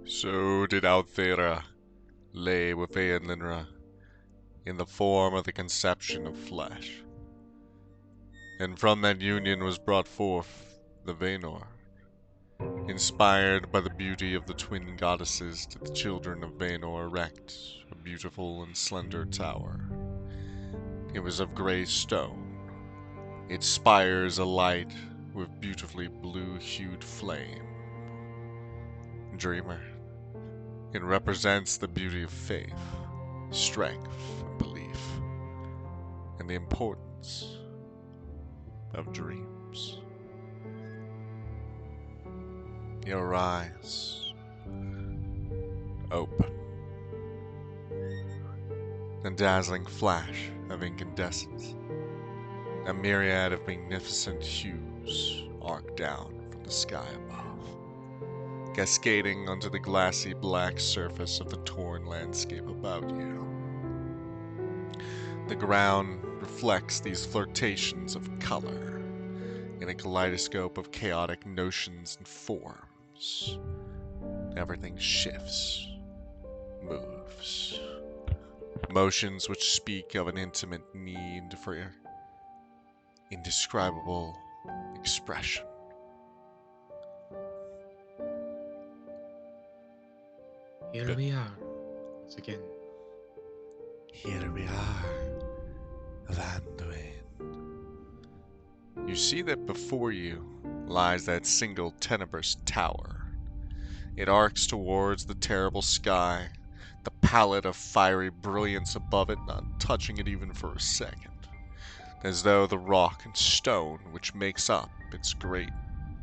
So did Althera lay with Eanlinra in the form of the conception of flesh. And from that union was brought forth the Vaenor. Inspired by the beauty of the twin goddesses, did the children of Vaenor erect a beautiful and slender tower. It was of grey stone, its spires alight with beautifully blue-hued flame. Dreamer, it represents the beauty of faith, strength, and belief, and the importance of dreams. Your eyes open. A dazzling flash of incandescence. A myriad of magnificent hues arc down from the sky above, cascading onto the glassy black surface of the torn landscape about you. The ground reflects these flirtations of color in a kaleidoscope of chaotic notions and forms. Everything shifts, moves. Motions which speak of an intimate need for indescribable expression. Here we are, once again. Here we are, Vanduin. You see that before you lies that single tenebrous tower. It arcs towards the terrible sky, the palette of fiery brilliance above it not touching it even for a second, as though the rock and stone which makes up its great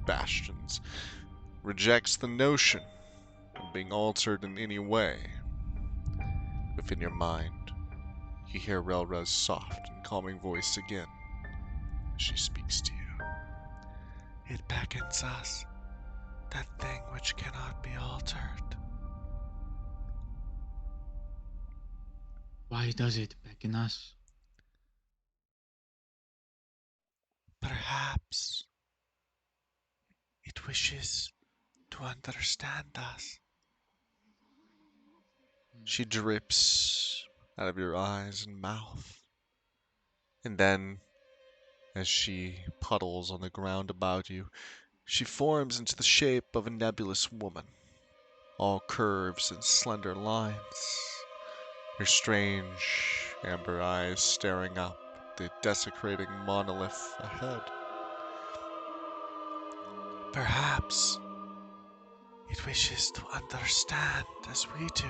bastions rejects the notion of being altered in any way. Within your mind, you hear Relra's soft and calming voice again as she speaks to you. It beckons us, that thing which cannot be altered. Why does it beckon us? Perhaps it wishes to understand us. She drips out of your eyes and mouth. And then, as she puddles on the ground about you, she forms into the shape of a nebulous woman, all curves and slender lines, her strange amber eyes staring up at the desecrating monolith ahead. Perhaps it wishes to understand as we do.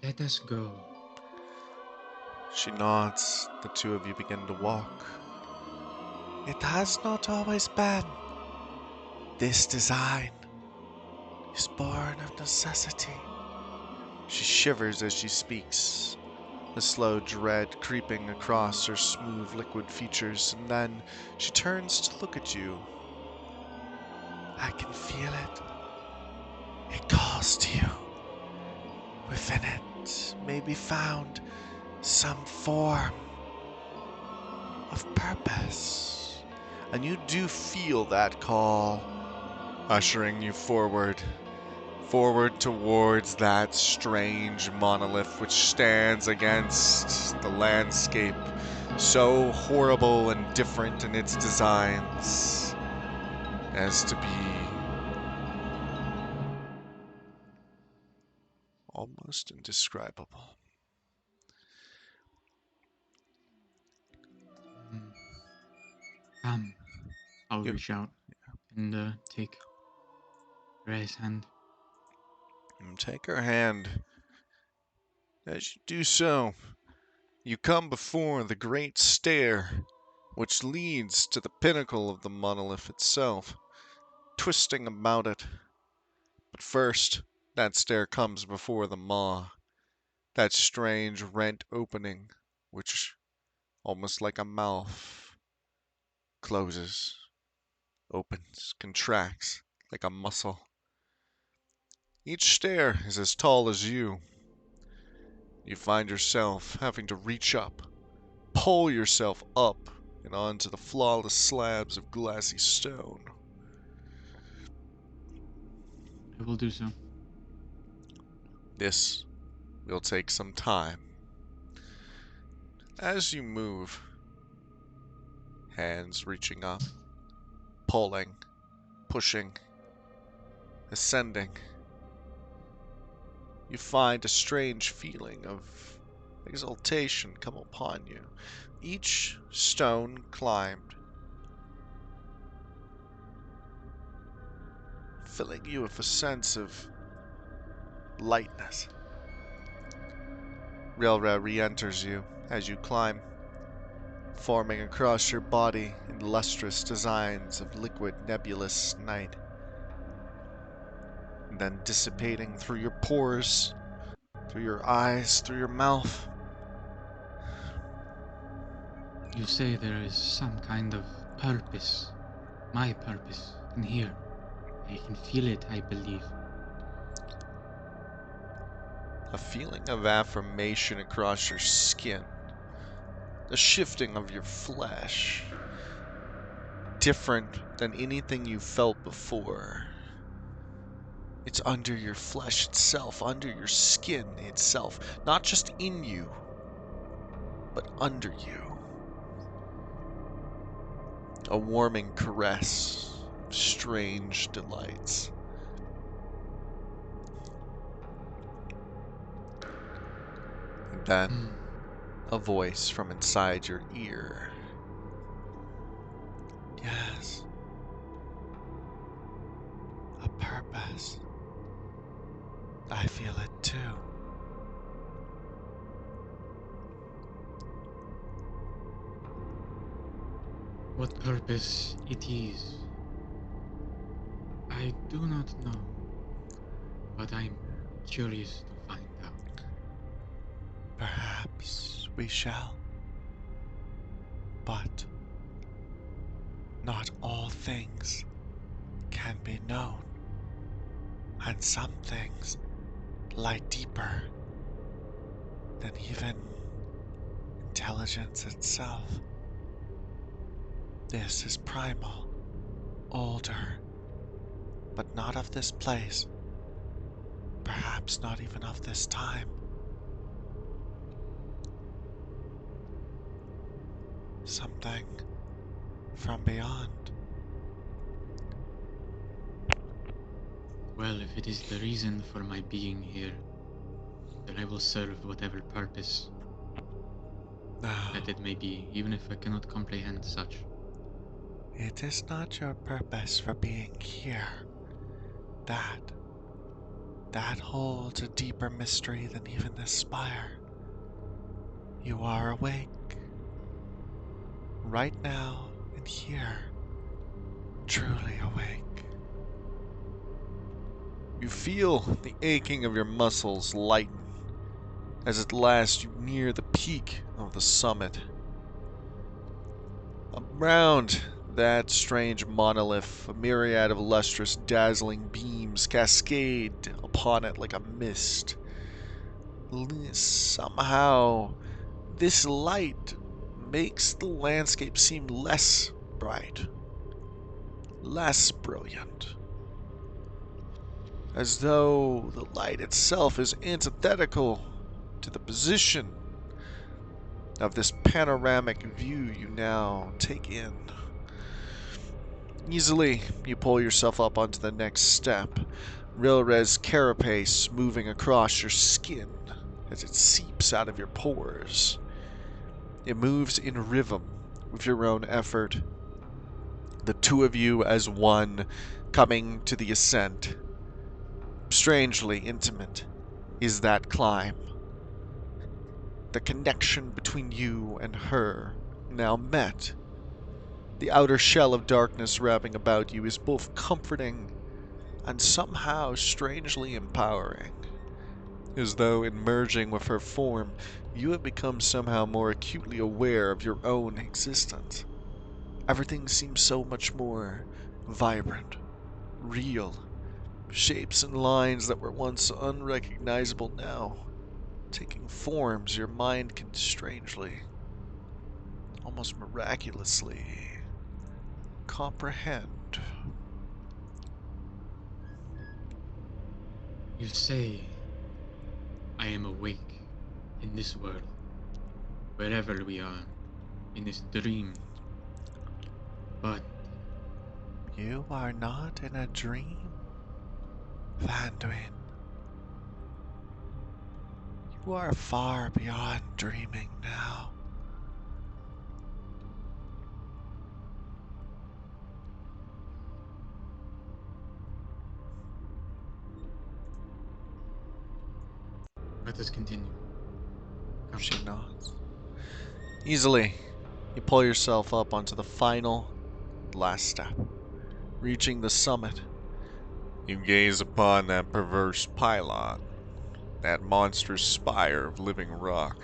Let us go. She nods. The two of you begin to walk. It has not always been. This design is born of necessity. She shivers as she speaks, a slow dread creeping across her smooth liquid features, and then she turns to look at you. I can feel it. It calls to you. Within it may be found some form of purpose. And you do feel that call, ushering you forward towards that strange monolith which stands against the landscape, so horrible and different in its designs as to be almost indescribable. Come, I'll You, reach out and take Ray's hand. you take her hand. As you do so, you come before the great stair which leads to the pinnacle of the monolith itself, twisting about it. But first, that stair comes before the maw, that strange rent opening, which, almost like a mouth, closes, opens, contracts, like a muscle. Each stair is as tall as you. You find yourself having to reach up, pull yourself up and onto the flawless slabs of glassy stone. I will do so. This will take some time. As you move, hands reaching up, pulling, pushing, ascending, you find a strange feeling of exultation come upon you. Each stone climbed, filling you with a sense of lightness. Rilra re-enters you as you climb, forming across your body in lustrous designs of liquid nebulous night, and then dissipating through your pores, through your eyes, through your mouth. You say there is some kind of purpose. My purpose in here. I can feel it, I believe. A feeling of affirmation across your skin, a shifting of your flesh, different than anything you felt before. It's under your flesh itself, under your skin itself, not just in you, but under you. A warming caress of strange delights. And then a voice from inside your ear. Yes. A purpose. I feel it too. What purpose it is, I do not know, but I'm curious to find out. Perhaps we shall. But not all things can be known, and some things lie deeper than even intelligence itself. This is primal, older, but not of this place, perhaps not even of this time. Something from beyond. Well, if it is the reason for my being here, then I will serve whatever purpose that it may be, even if I cannot comprehend such. It is not your purpose for being here. That holds a deeper mystery than even this spire. You are awake. Right now and here. Truly awake. You feel the aching of your muscles lighten as at last you near the peak of the summit. Around that strange monolith, a myriad of lustrous, dazzling beams cascade upon it like a mist. Somehow, this light makes the landscape seem less bright, less brilliant, as though the light itself is antithetical to the position of this panoramic view you now take in. Easily, you pull yourself up onto the next step, Rilra's carapace moving across your skin as it seeps out of your pores. It moves in rhythm with your own effort, the two of you as one coming to the ascent. Strangely intimate is that climb. The connection between you and her, now met. The outer shell of darkness wrapping about you is both comforting and somehow strangely empowering. As though in merging with her form, you have become somehow more acutely aware of your own existence. Everything seems so much more vibrant, real. Shapes and lines that were once unrecognizable now, taking forms your mind can strangely almost miraculously comprehend. You say I am awake in this world, wherever we are, in this dream. But You are not in a dream, Vanduin. You are far beyond dreaming now. let us continue. Come. She nods. Easily, you pull yourself up onto the final, last step. Reaching the summit, you gaze upon that perverse pylon, that monstrous spire of living rock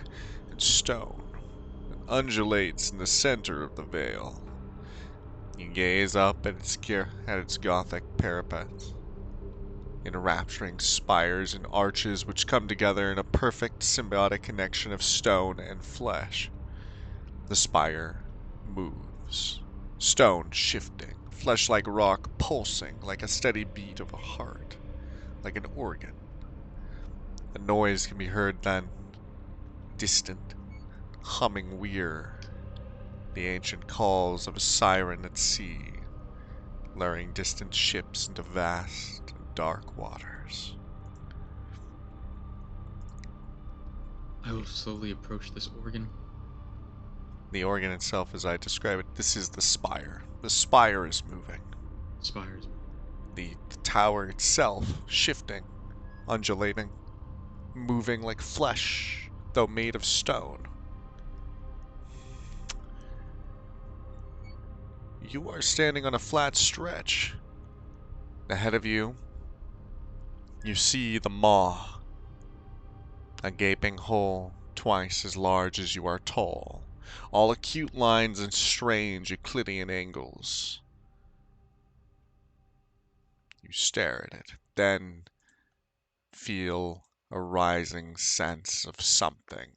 and stone that undulates in the center of the vale. You gaze up at its gothic parapets, enrapturing spires and arches which come together in a perfect symbiotic connection of stone and flesh. The spire moves, stone shifting, flesh like rock pulsing like a steady beat of a heart, like an organ. A noise can be heard then, distant, humming weir, the ancient calls of a siren at sea, luring distant ships into vast and dark waters. I will slowly approach this organ. The organ itself, as I describe it, this is the spire. The spire is moving. Spires. The tower itself shifting, undulating, moving like flesh, though made of stone. You are standing on a flat stretch. Ahead of you, you see the maw, a gaping hole twice as large as you are tall, all acute lines and strange Euclidean angles. You stare at it, then feel a rising sense of something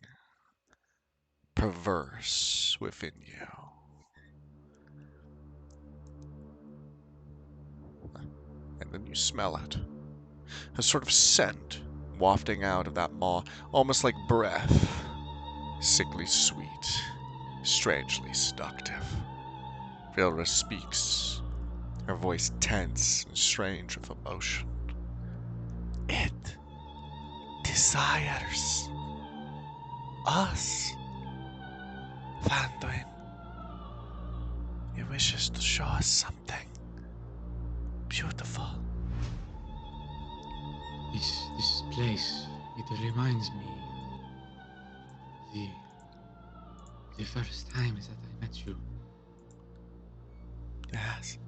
perverse within you. And then you smell it. A sort of scent wafting out of that maw, almost like breath. Sickly sweet, strangely seductive. Vilra speaks, her voice tense and strange with emotion. It desires us, Vanduin. It wishes to show us something beautiful. This place, it reminds me the the first times that I met you. Yes.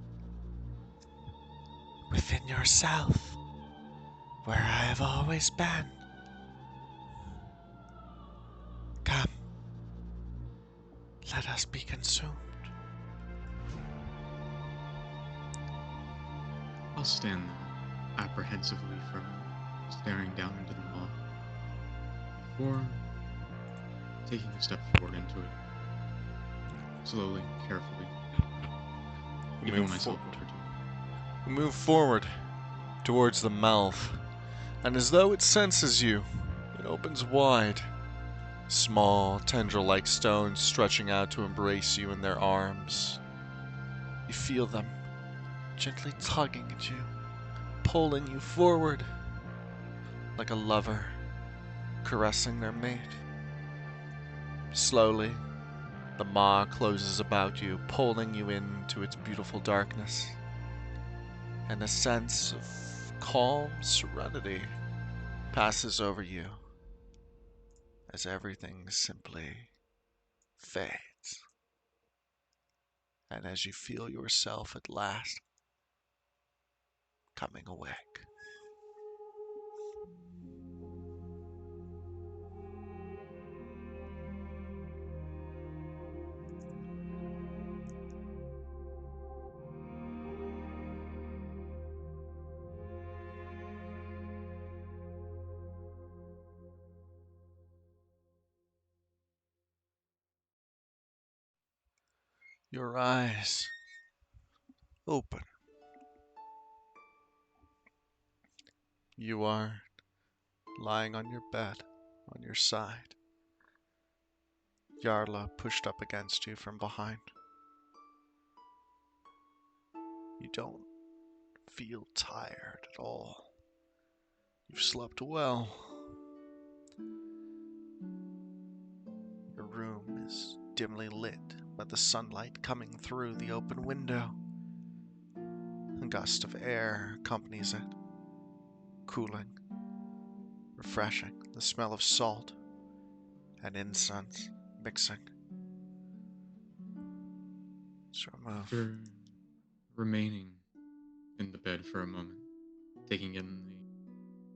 Within yourself, where I have always been. Come, let us be consumed. I'll stand there, apprehensively for a moment, staring down into the maw, before taking a step forward into it, slowly, carefully, giving myself over to it. You move forward towards the mouth, and as though it senses you, it opens wide. Small, tendril-like stones stretching out to embrace you in their arms. You feel them gently tugging at you, pulling you forward, like a lover caressing their mate. Slowly, the maw closes about you, pulling you into its beautiful darkness, and a sense of calm serenity passes over you as everything simply fades. And as you feel yourself at last coming awake. Your eyes open. You are lying on your bed, on your side. Yarla pushed up against you from behind. You don't feel tired at all. You've slept well. Your room is dimly lit by the sunlight coming through the open window. A gust of air accompanies it, cooling, refreshing, the smell of salt and incense mixing. So remove. After remaining in the bed for a moment, taking in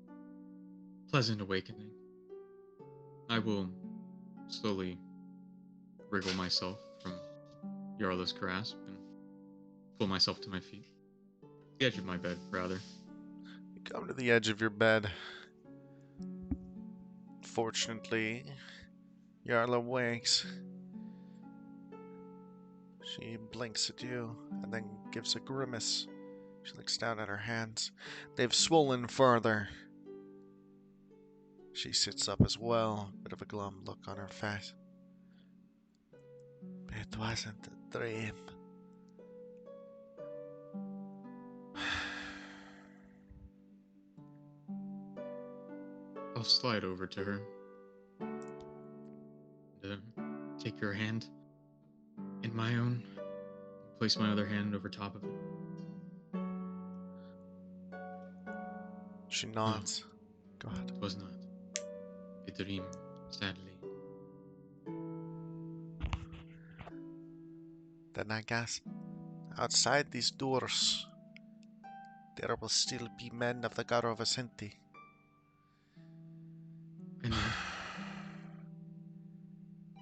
the pleasant awakening, I will slowly wriggle myself from Yarla's grasp and pull myself to my feet. The edge of my bed, rather. You come to the edge of your bed. Fortunately, Yarla wakes. She blinks at you and then gives a grimace. She looks down at her hands. They've swollen further. She sits up as well, a bit of a glum look on her face. It wasn't a dream. I'll slide over to her and take your hand in my own, place my other hand over top of it. She nods. Go ahead. It was not a dream, sadly. Then I guess outside these doors there will still be men of the Garovasinti. I know.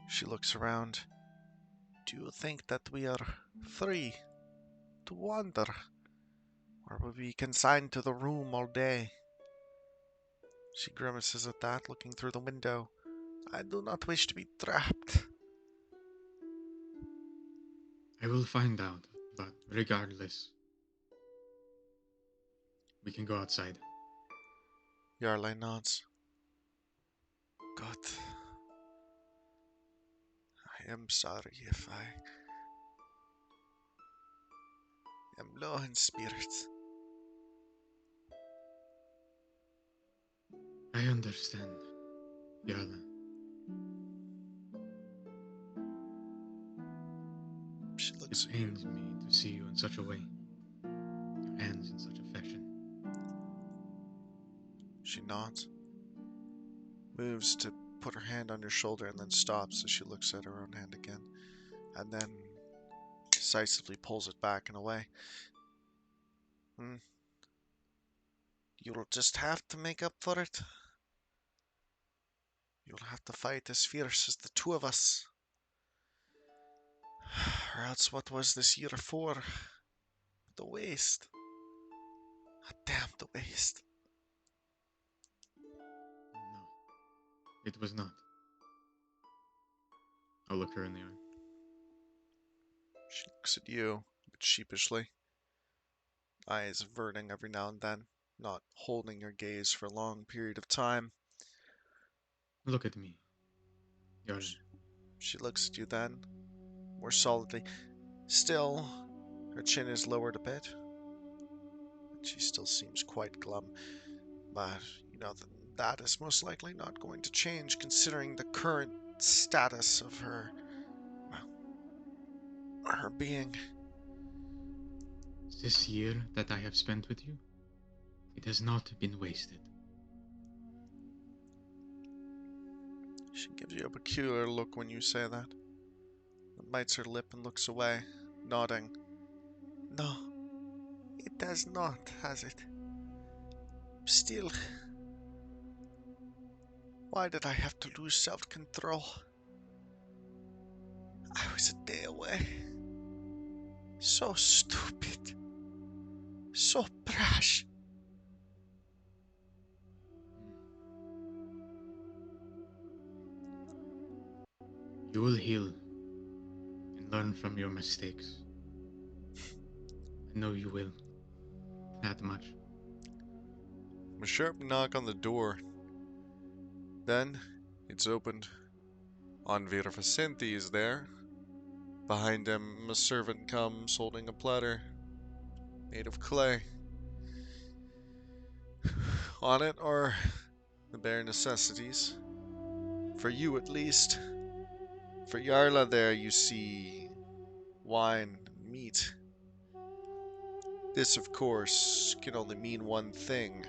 She looks around. Do you think that we are free to wander? Or will we be consigned to the room all day? She grimaces at that, looking through the window. I do not wish to be trapped. I will find out, but regardless, we can go outside. Yarlai nods. Good. I am sorry if I am low in spirits. I understand, Yarla. She looks It at you. pains me to see you in such a way. Your hands in such affection. She nods. Moves to put her hand on your shoulder and then stops as she looks at her own hand again. And then decisively pulls it back and away. You'll just have to make up for it. You'll have to fight as fierce as the two of us. Or else what was this year for? The waste. A damned waste. No, it was not. I'll look her in the eye. She looks at you, a bit sheepishly. Eyes averting every now and then, not holding your gaze for a long period of time. Look at me, Yarla. She looks at you then, more solidly. Still, her chin is lowered a bit. She still seems quite glum. But, you know, that is most likely not going to change considering the current status of her, well, her being. This year that I have spent with you, it has not been wasted. She gives you a peculiar look when you say that. And bites her lip and looks away, nodding. No, it has not, has it? Still, why did I have to lose self-control? I was a day away. So stupid. So brash. You will heal in learn from your mistakes. I know you will. That much. A sharp knock on the door. Then it's opened. Anvir Vicenti is there. Behind him, a servant comes holding a platter made of clay. On it are the bare necessities. For you, at least. For Yarla, there you see wine and meat. This, of course, can only mean one thing.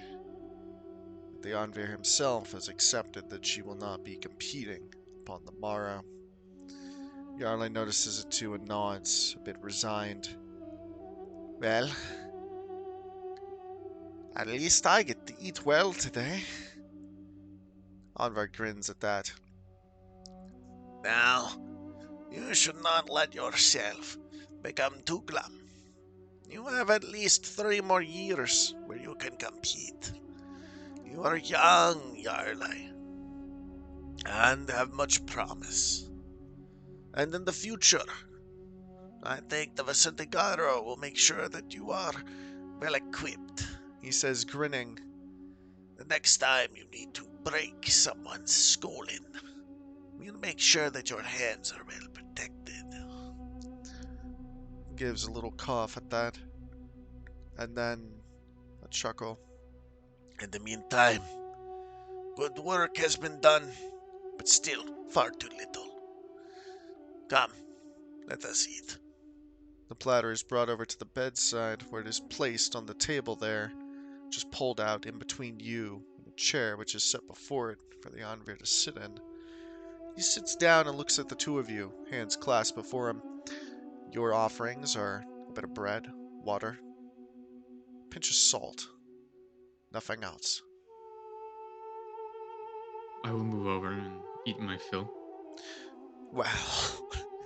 The Anvir himself has accepted that she will not be competing upon the morrow. Yarla notices it too and nods, a bit resigned. Well, at least I get to eat well today. Anvar grins at that. Now, you should not let yourself become too glum. You have at least 3 more years where you can compete. You are young, Yarlai, and have much promise. And in the future, I think the Vicentigaro will make sure that you are well equipped, he says, grinning. The next time you need to break someone's skull in, we'll make sure that your hands are well protected. Gives a little cough at that, and then a chuckle. In the meantime, good work has been done, but still far too little. Come, let us eat. The platter is brought over to the bedside, where it is placed on the table there, just pulled out in between you and a chair which is set before it for the Anvir to sit in. He sits down and looks at the two of you, hands clasped before him. Your offerings are a bit of bread, water, a pinch of salt, nothing else. I will move over and eat my fill. Well,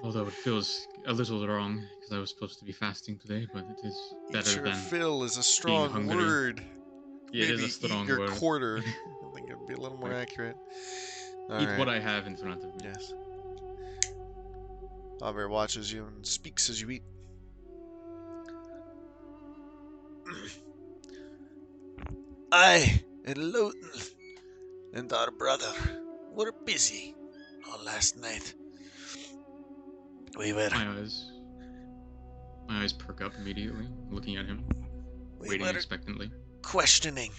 Although it feels a little wrong because I was supposed to be fasting today, but it is eat better your than fill is a being strong hungry. word. It is a Maybe eat strong your word. quarter. I think it'd be a little more Like, accurate. eat Alright. what I have in front of me. Yes. Anvir watches you and speaks as you eat. I and Lowton and our brother were busy all last night. We were My eyes perk up immediately, looking at him, we waiting were expectantly. questioning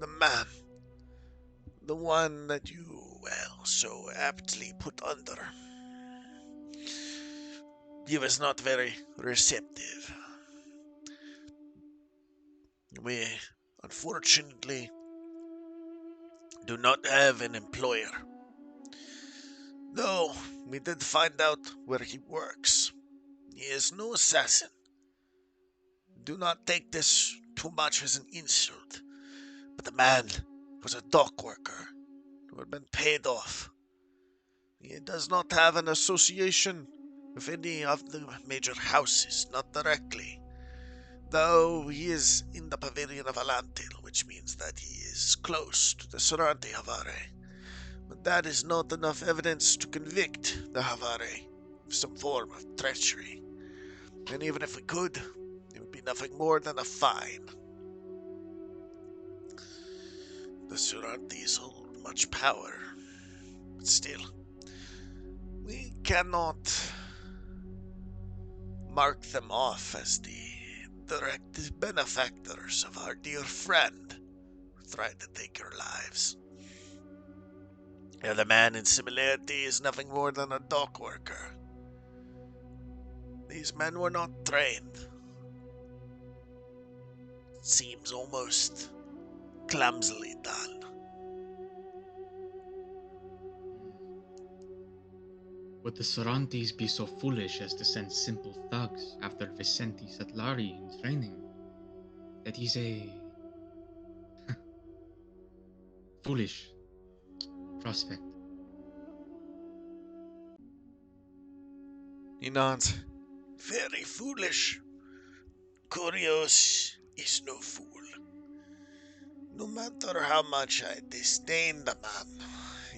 the man, the one that you, well, so aptly put under. He was not very receptive. We, unfortunately, do not have an employer. Though we did find out where he works. He is no assassin. Do not take this too much as an insult, but the man was a dock worker who had been paid off. He does not have an association with any of the major houses, not directly, though he is in the pavilion of Alantil, which means that he is close to the Sorante Havare. But that is not enough evidence to convict the Havare of some form of treachery. And even if we could, it would be nothing more than a fine. The Surantis hold much power, but still, we cannot mark them off as the direct benefactors of our dear friend who tried to take our lives. The other man in similarity is nothing more than a dock worker. These men were not trained. It seems almost clumsily done. Would the Sarantis be so foolish as to send simple thugs after Vicente Satlari in training? That is a foolish prospect. He nods. Very foolish. Curios is no fool. No matter how much I disdain the man,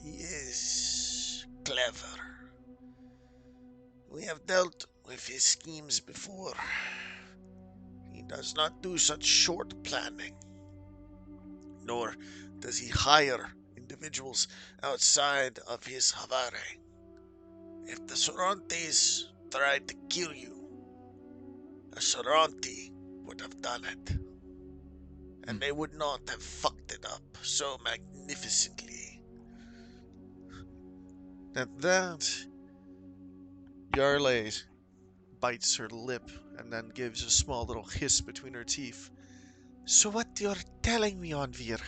he is clever. We have dealt with his schemes before. He does not do such short planning, nor does he hire individuals outside of his Havare. If the Sorontes tried to kill you, a Soronti would have done it. And they would not have fucked it up so magnificently. At that, Yarley bites her lip and then gives a small little hiss between her teeth. So what you're telling me, Onvir,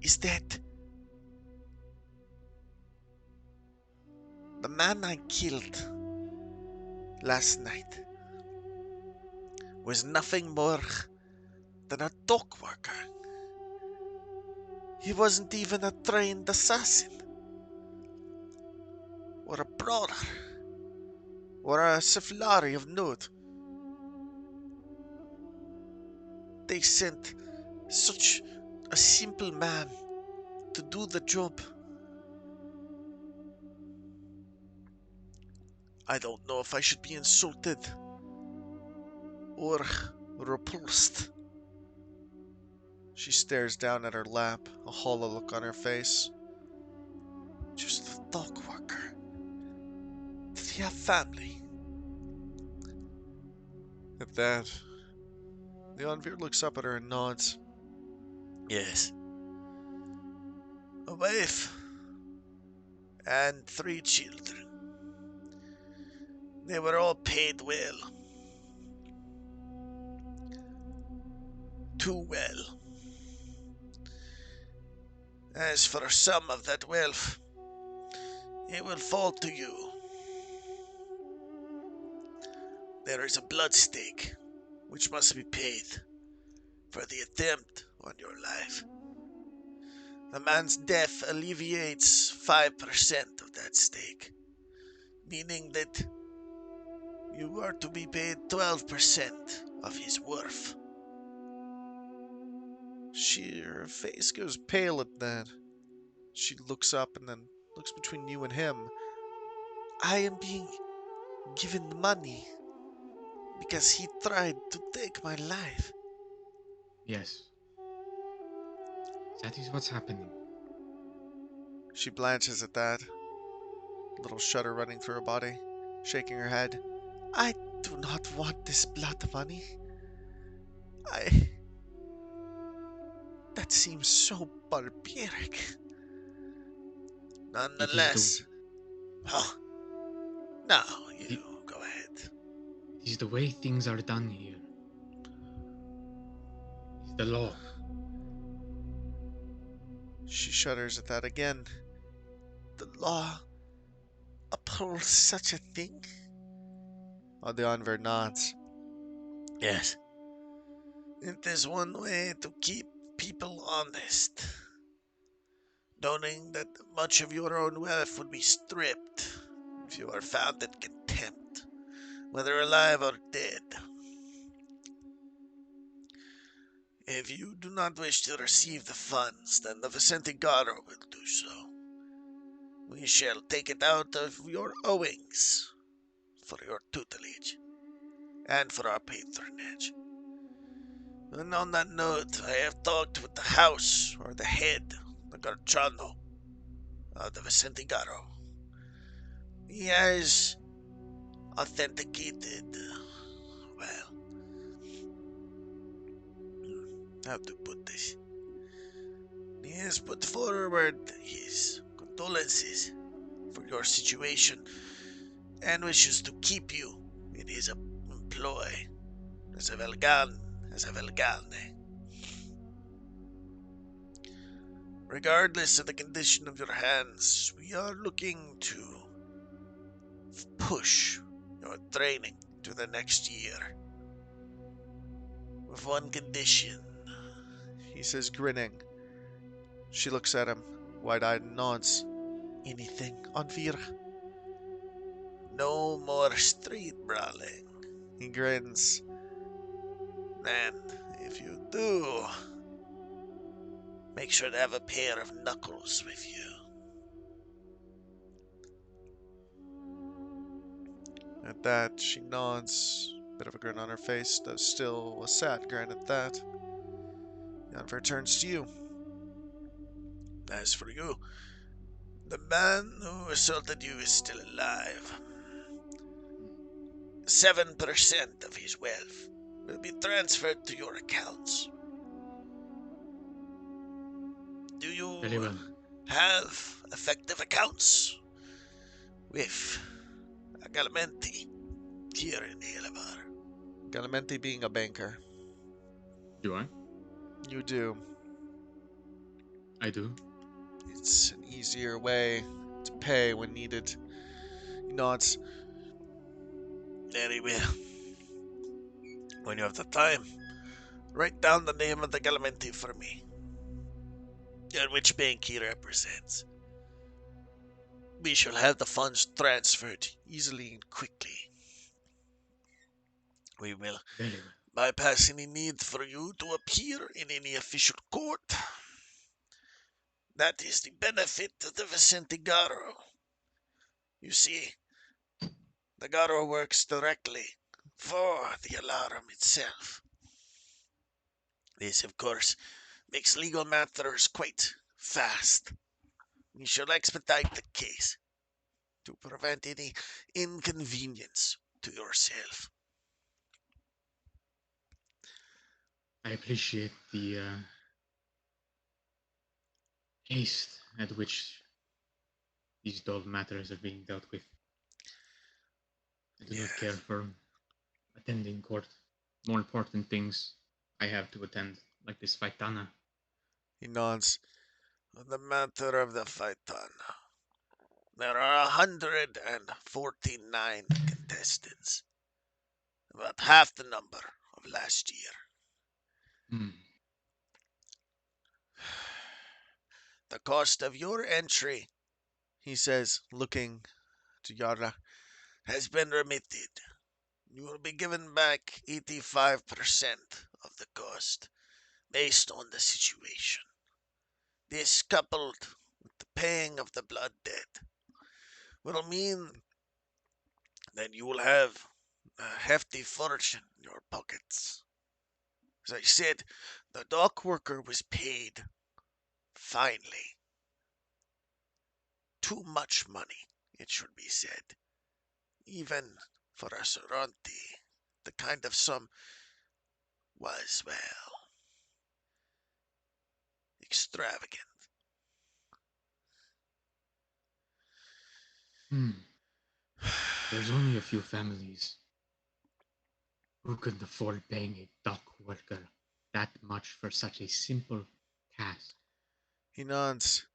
is that the man I killed last night was nothing more than a dock worker. He wasn't even a trained assassin, or a brawler, or a Siflari of note. They sent such a simple man to do the job. I don't know if I should be insulted or repulsed. She stares down at her lap, a hollow look on her face. Just a dock worker. Did he have family? At that, the Onvir looks up at her and nods. Yes. A wife and 3 children. They were all paid well. Too well. As for some of that wealth, it will fall to you. There is a blood stake, which must be paid for the attempt on your life. The man's death alleviates 5% of that stake, meaning that you are to be paid 12% of his worth. Her face goes pale at that. She looks up and then looks between you and him. I am being given the money because he tried to take my life. Yes. That is what's happening. She blanches at that, a little shudder running through her body, shaking her head. I do not want this blood money. That seems so barbaric. Nonetheless. Oh. Now, you go ahead. It is the way things are done here. It's the law. She shudders at that again. The law upholds such a thing? The Onvir nods. Yes. It is one way to keep people honest. Knowing that much of your own wealth would be stripped if you are found in contempt, whether alive or dead. If you do not wish to receive the funds, then the Vicente Garo will do so. We shall take it out of your owings for your tutelage and for our patronage. And on that note, I have talked with the house, or the head, the Garchano of the Vicente Garo. He has authenticated, well, how to put this? He has put forward his condolences for your situation and wishes to keep you in his employ as a Velgane. Regardless of the condition of your hands, we are looking to push your training to the next year. With one condition, he says, grinning. She looks at him, wide-eyed, and nods. Anything, Onvir? No more street brawling. He grins. And if you do, make sure to have a pair of knuckles with you. At that, she nods, bit of a grin on her face, though still a sad grin at that. Yennefer turns to you. As for you, the man who assaulted you is still alive. 7% of his wealth will be transferred to your accounts. Do Very you well. have effective accounts with Agalmenti here in Elevar? Galimenti being a banker. Do I? You do. I do. It's an easier way to pay when needed. He nods. Very well. When you have the time, write down the name of the Galimenti for me and which bank he represents. We shall have the funds transferred easily and quickly. We will Very well. bypass any need for you to appear in any official court. That is the benefit of the Vicente Garo. You see, the Garo works directly for the alarm itself. This, of course, makes legal matters quite fast. We shall expedite the case to prevent any inconvenience to yourself. I appreciate the haste at which these dull matters are being dealt with. I do not care for attending court. More important things I have to attend, like this Faitana. He nods. On the matter of the Phaeton, there are 149 contestants, about half the number of last year. Hmm. The cost of your entry, He says, looking to Yara. has been remitted. You will be given back 85% of the cost based on the situation. This, coupled with the paying of the blood debt, will mean that you will have a hefty fortune in your pockets. As I said, the dock worker was paid finely. Too much money, it should be said. Even for a Sorante, the kind of sum was, well, extravagant. Hmm. There's only a few families who could afford paying a dock worker that much for such a simple task. He nods.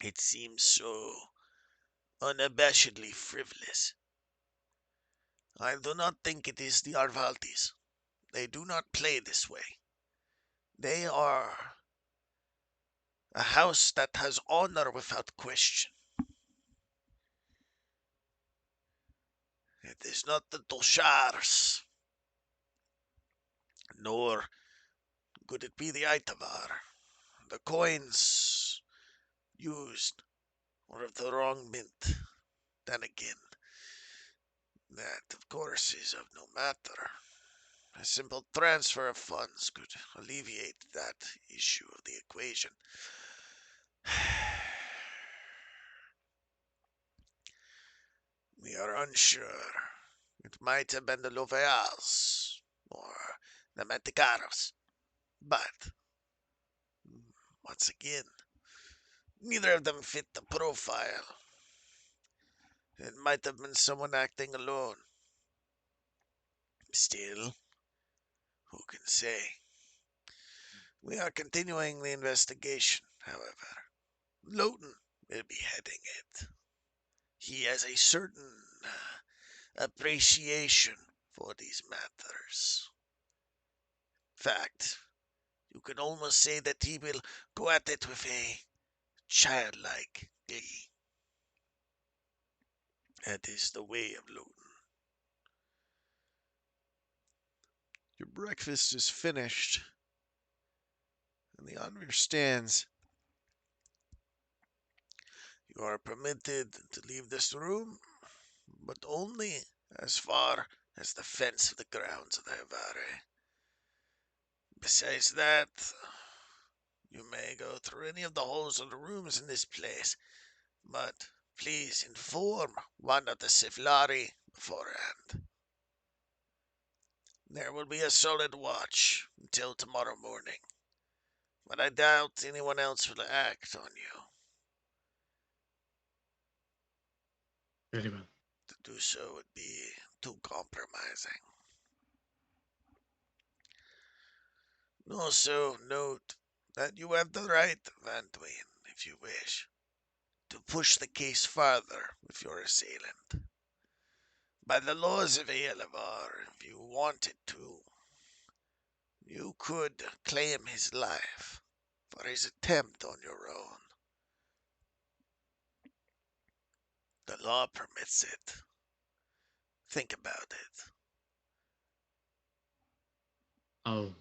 It seems so unabashedly frivolous. I do not think it is the Arvaltis. They do not play this way. They are a house that has honor without question. It is not the Toshars, nor could it be the Aitavar. The coins used were of the wrong mint. Then again, that, of course, is of no matter. A simple transfer of funds could alleviate that issue of the equation. We are unsure. It might have been the Loveals or the Manticaros, but once again, neither of them fit the profile. It might have been someone acting alone. Still, who can say? We are continuing the investigation, however. Lowton will be heading it. He has a certain appreciation for these matters. In fact, you could almost say that he will go at it with a childlike glee. That is the way of Lowton. Your breakfast is finished, and the envoy stands. You are permitted to leave this room, but only as far as the fence of the grounds of the Havare. Besides that, you may go through any of the halls or the rooms in this place, but please inform one of the Siflari beforehand. There will be a solid watch until tomorrow morning, but I doubt anyone else will act on you. Very well. To do so would be too compromising. Also, note that you have the right, Vanduin, if you wish, to push the case further with your assailant. By the laws of Ealavar, if you wanted to, you could claim his life for his attempt on your own. The law permits it. Think about it. I'll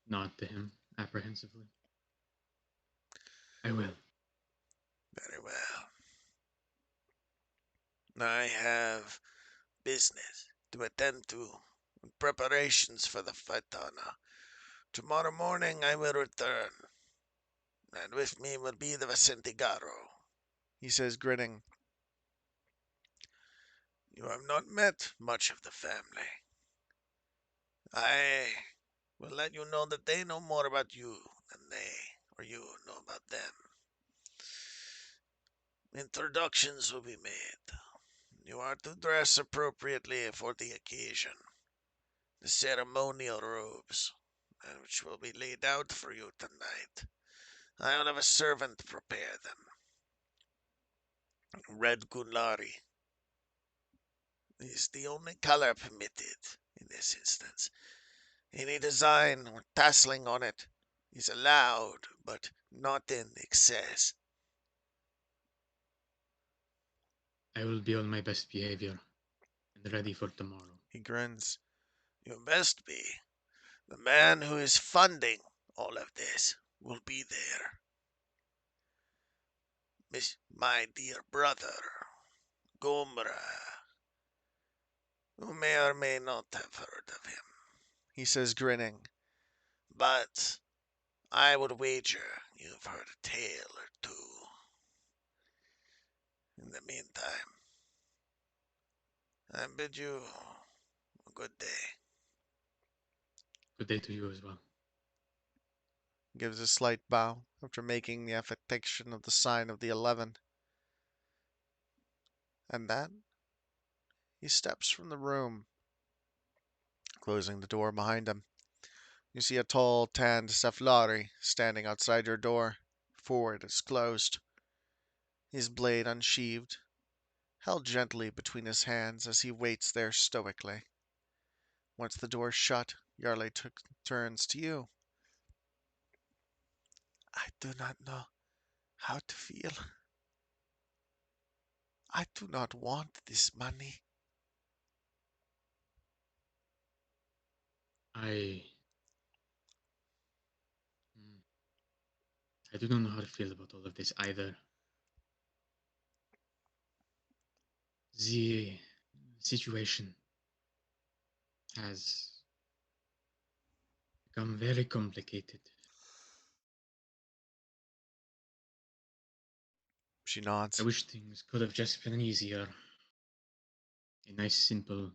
nod to him apprehensively. I will. Very well. I have business to attend to in preparations for the Faitana. Tomorrow morning I will return, and with me will be the Vicentigaro, he says, grinning. You have not met much of the family. I will let you know that they know more about you than they or you know about them. Introductions will be made. You are to dress appropriately for the occasion. The ceremonial robes, which will be laid out for you tonight. I will have a servant prepare them. Red Gulari is the only color permitted in this instance. Any design or tasseling on it is allowed, but not in excess. I will be on my best behavior and ready for tomorrow. He grins. You best be. The man who is funding all of this will be there. My dear brother, Gomra. You may or may not have heard of him, He says, grinning. but I would wager you've heard a tale or two. In the meantime, I bid you a good day. Good day to you as well. Gives a slight bow after making the affectation of the sign of the 11. And then he steps from the room, closing the door behind him. You see a tall, tanned Seflari standing outside your door, before it is closed. His blade unsheathed, held gently between his hands as he waits there stoically. Once the door shut, Yarley turns to you. I do not know how to feel. I do not want this money. I hmm, I do not know how to feel about all of this either. The situation has become very complicated. She I nods. wish things could have just been easier. A nice, simple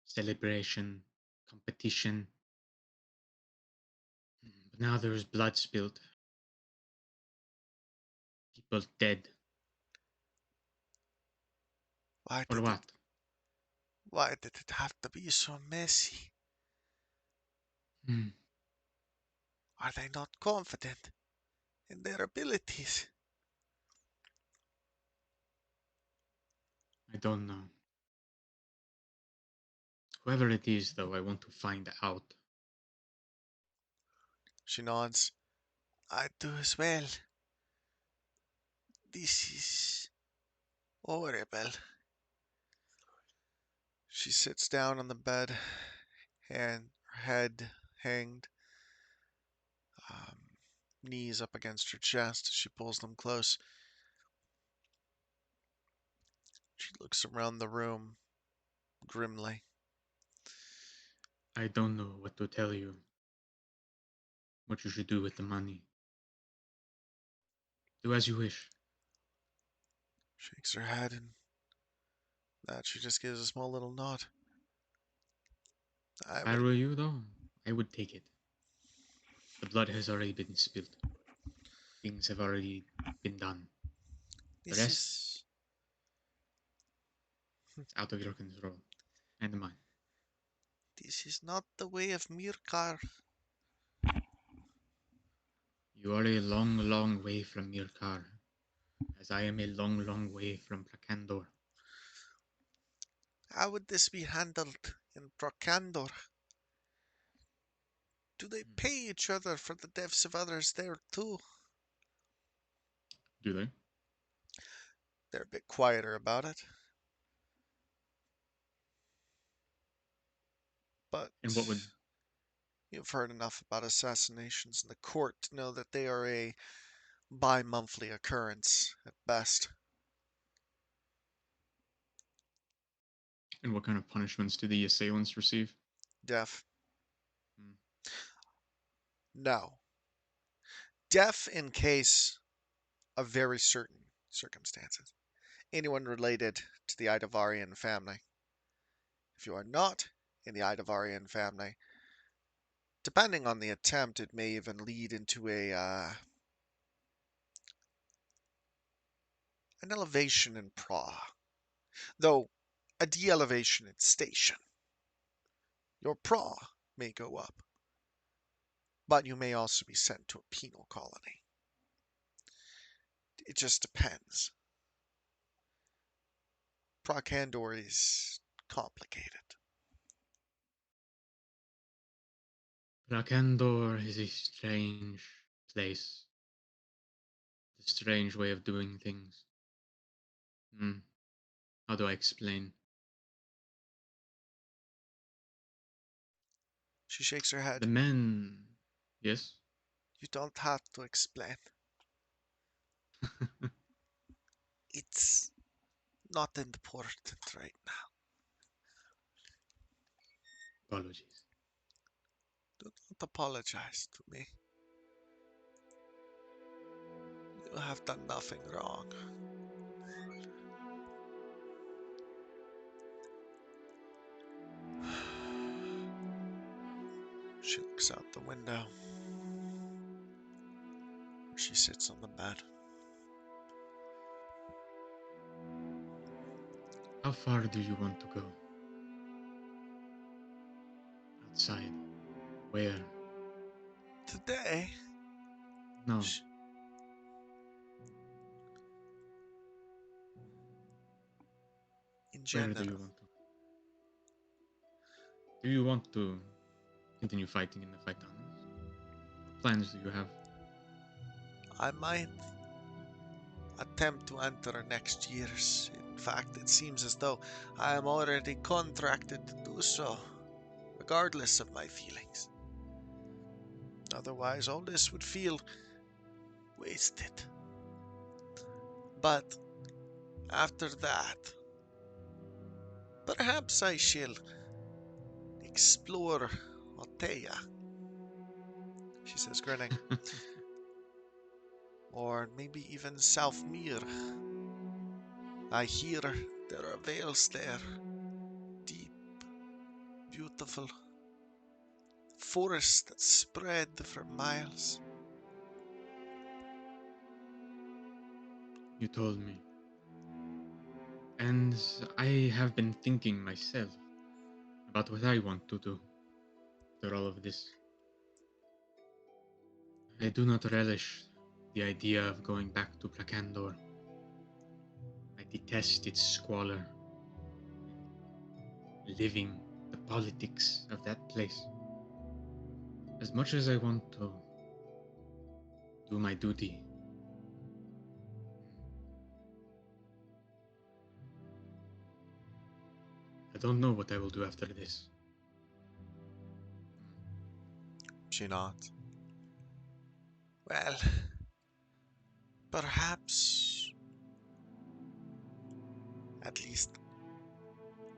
celebration, competition. But now there's blood spilled, people dead. Why For did it what? why did it have to be so messy? Hmm, Are they not confident in their abilities? I don't know. Whoever it is, though, I want to find out. She nods. I do as well. This is horrible. She sits down on the bed, and her head hanged, um, knees up against her chest. She pulls them close. She looks around the room grimly. I don't know what to tell you. What you should do with the money. Do as you wish. Shakes her head, and that she just gives a small little nod. I If I will. were you, though, I would take it. The blood has already been spilled. Things have already been done. The This rest is. is out of your control and mine. This is not the way of Mirkar. You are a long, long way from Mirkar, as I am a long, long way from Prakandor. How would this be handled in Prokandor? Do they pay each other for the deaths of others there too? Do they? They're a bit quieter about it. But And what would... you've heard enough about assassinations in the court to know that they are a bi-monthly occurrence at best. And what kind of punishments do the assailants receive? Death. Hmm. No. Death in case of very certain circumstances. Anyone related to the Idavarian family. If you are not in the Idavarian family, depending on the attempt, it may even lead into an elevation in Pra, though a de-elevation in station. Your Pra may go up, but you may also be sent to a penal colony. It just depends. Prakandor is complicated. Prakandor is a strange place. A strange way of doing things. How do I explain? She shakes her The head. men... Yes? You don't have to explain. It's not important right now. Apologies. Do not apologize to me. You have done nothing wrong. She looks out the window. She sits on the bed. How far do you want to go? Outside? Where? Today, No. in Where do general, you want to? Do you want to continue fighting in the fight tunnels? What plans do you have? I might attempt to enter next year's. In fact, it seems as though I am already contracted to do so, regardless of my feelings. Otherwise, all this would feel wasted. But after that, perhaps I shall explore Otea, she says, grinning. Or maybe even South Mere. I hear there are vales there. Deep, beautiful forests that spread for miles. You told me. And I have been thinking myself about what I want to do after all of this. I do not relish the idea of going back to Prakandor. I detest its squalor, living the politics of that place. As much as I want to do my duty, I don't know what I will do after this. She nods. Well, perhaps at at least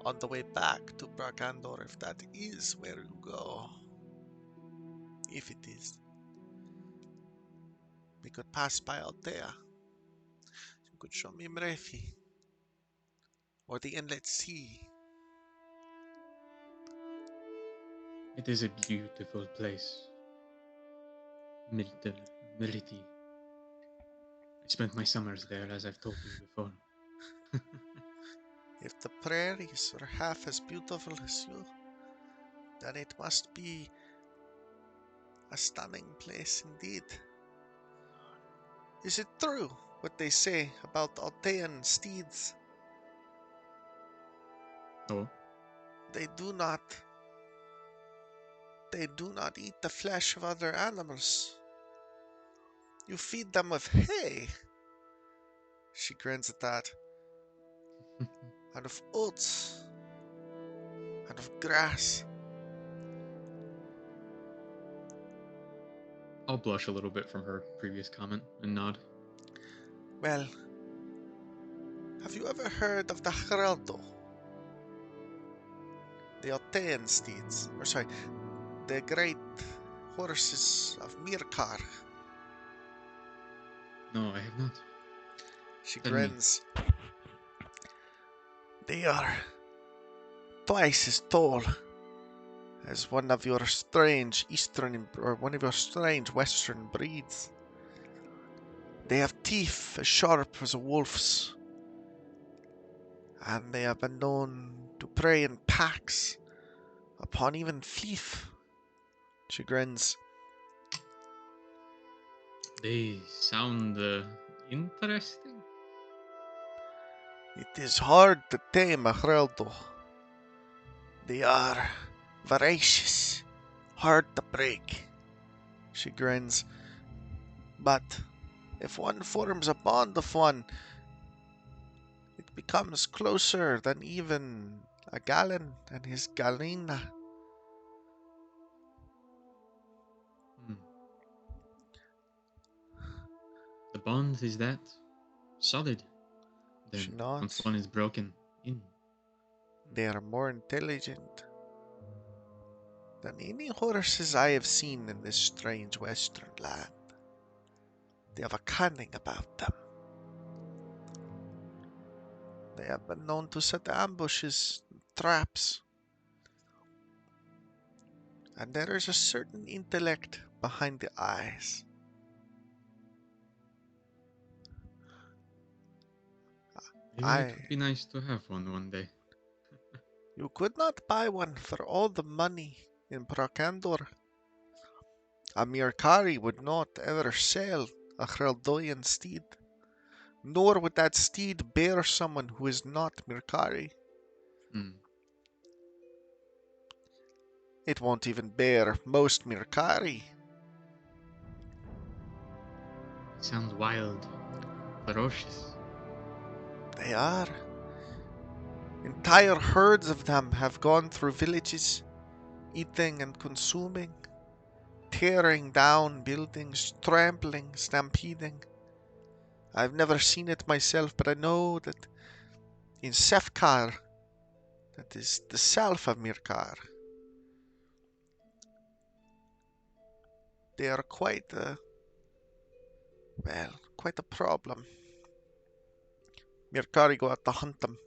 on the way back to Brakandor, if that is where you go. If it is. We could pass by Altea. You could show me Mrefi. Or the Inlet Sea. It is a beautiful place. Mility. I spent my summers there, as I've told you before. If the prairies are half as beautiful as you, then it must be a stunning place indeed. Is it true what they say about Altean steeds? Oh, They do not eat the flesh of other animals. You feed them with hay. She grins at that. And of oats. And of grass. I'll blush a little bit from her previous comment and nod. Well, have you ever heard of the Geraldo? The Altean steeds. Or sorry, the great horses of Mirkar. No, I have not. She Tell me. grins. They are twice as tall as one of your strange western breeds. They have teeth as sharp as a wolf's, and they have been known to prey in packs upon even thief. She grins. They sound interesting. It is hard to tame a Geraldo. They are voracious, hard to break. She grins. But if one forms a bond of one, it becomes closer than even a Galen and his Galena. Hmm. The bond is that solid. She Then nods. once one is broken in. They are more intelligent than any horses I have seen in this strange western land. They have a cunning about them. They have been known to set ambushes, traps, and there is a certain intellect behind the eyes. Maybe it would be nice to have one day. You could not buy one for all the money in Prakandor. A Mirkari would not ever sell a Geraldoian steed, nor would that steed bear someone who is not Mirkari. Hmm. It won't even bear most Mirkari. It sounds wild, ferocious. They are. Entire herds of them have gone through villages, eating and consuming, tearing down buildings, trampling, stampeding. I've never seen it myself, but I know that in Sefkar, that is the south of Mirkar, they are quite a problem. Mirkari go out to hunt them.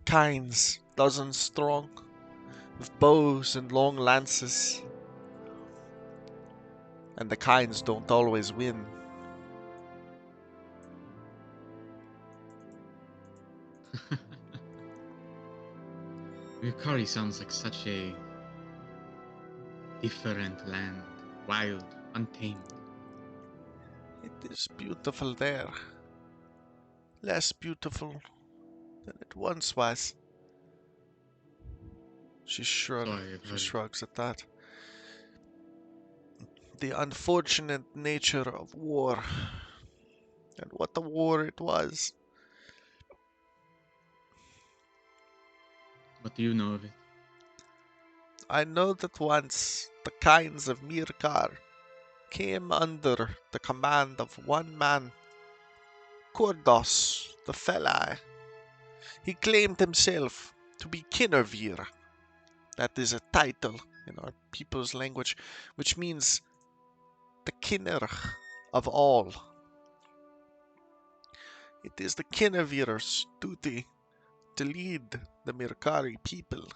Kinds, dozens strong, with bows and long lances. And the kinds don't always win. Yukari sounds like such a different land, wild, untamed. It is beautiful there. Less beautiful than it once was. She shrugs at that. The unfortunate nature of war. And what a war it was. What do you know of it? I know that once the kinds of Mirkar came under the command of one man, Kordos the Felai. He claimed himself to be Kinnervir. That is a title in our people's language, which means the Kinner of all. It is the Kinnervir's duty to lead the Mirkari people,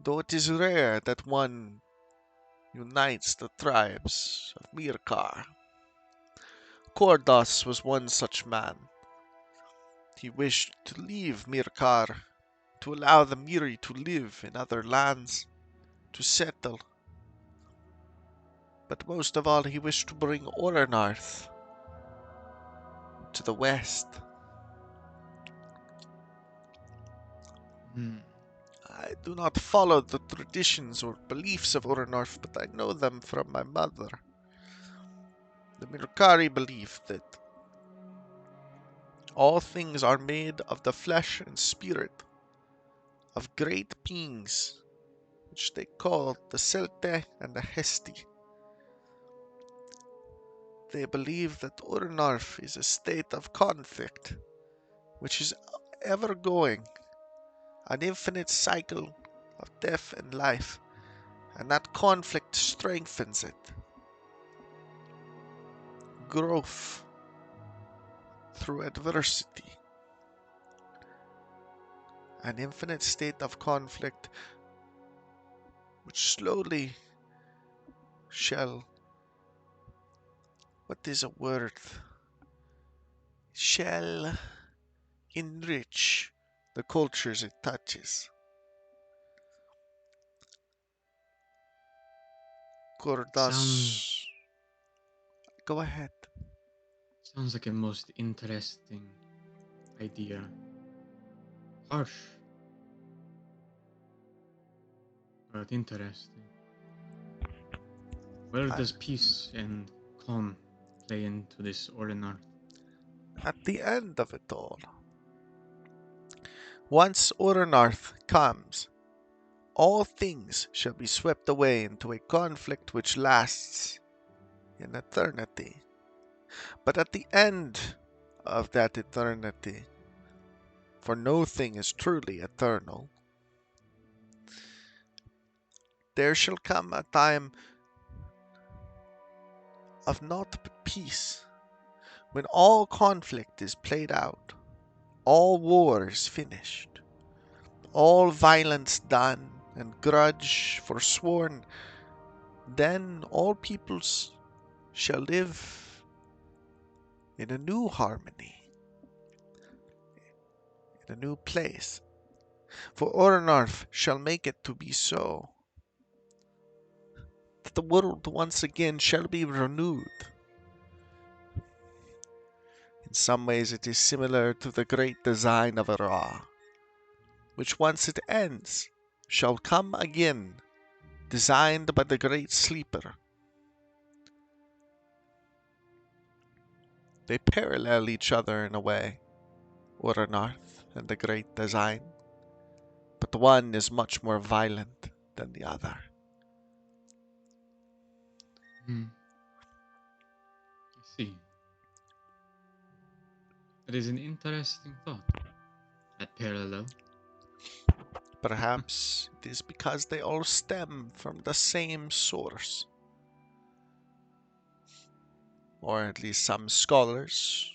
though it is rare that one unites the tribes of Mirkar. Kordas was one such man. He wished to leave Mirkar, to allow the Miri to live in other lands, to settle. But most of all, he wished to bring Orenarth to the west. I do not follow the traditions or beliefs of Orenarth, but I know them from my mother. The Mirkari believe that all things are made of the flesh and spirit of great beings, which they call the Selte and the Hesti. They believe that Orenarth is a state of conflict, which is ever going, an infinite cycle of death and life, and that conflict strengthens it. Growth through adversity. An infinite state of conflict which slowly shall, what is a word? Shall enrich the cultures it touches. Kordas. Go ahead. Sounds like a most interesting idea. Harsh, but interesting. Where does peace and calm play into this Orenar? At the end of it all, once Orenarth comes, all things shall be swept away into a conflict which lasts in eternity. But at the end of that eternity, for no thing is truly eternal, there shall come a time of naught but peace, when all conflict is played out, all war is finished, all violence done, and grudge forsworn. Then all peoples shall live in a new harmony, in a new place. For Orenarth shall make it to be so, that the world once again shall be renewed. In some ways it is similar to the great design of Ra, which once it ends, shall come again, designed by the great sleeper. They parallel each other in a way, Orenarth and the great design, but one is much more violent than the other. I see. That is an interesting thought. That parallel. Perhaps it is because they all stem from the same source. Or at least some scholars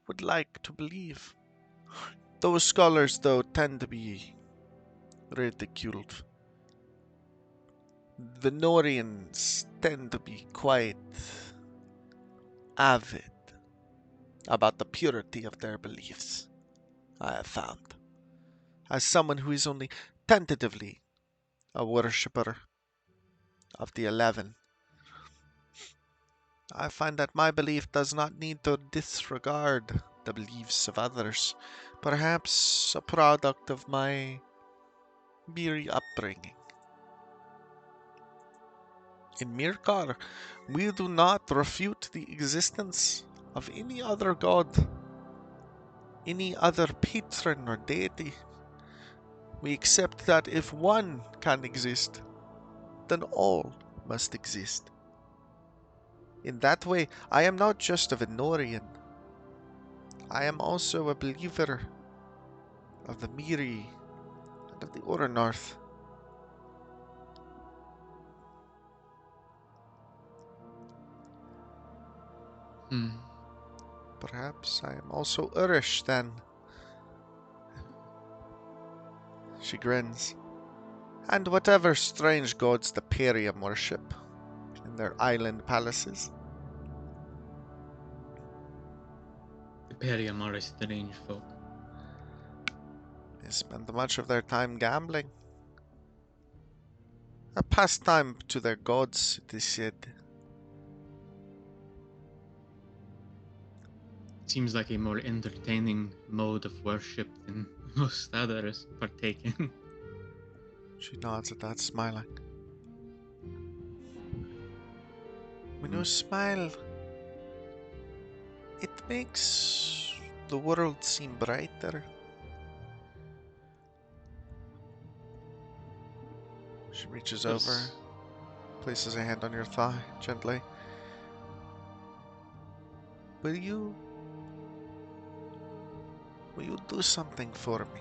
would like to believe. Those scholars, though, tend to be ridiculed. The Norians tend to be quite avid about the purity of their beliefs, I have found. As someone who is only tentatively a worshipper of the 11, I find that my belief does not need to disregard the beliefs of others, perhaps a product of my Miri upbringing. In Mirkar, we do not refute the existence of any other god, any other patron or deity. We accept that if one can exist, then all must exist. In that way, I am not just a Venorian. I am also a believer of the Miri and of the Order North. Hmm. Perhaps I am also Irish then. She grins. And whatever strange gods the Parium worship in their island palaces. The Perium are a strange folk. They spend much of their time gambling. A pastime to their gods, it is said. Seems like a more entertaining mode of worship than most others partake in. She nods at that, smiling. When you smile, it makes the world seem brighter. She reaches over, Yes. places a hand on your thigh, gently. Will you do something for me?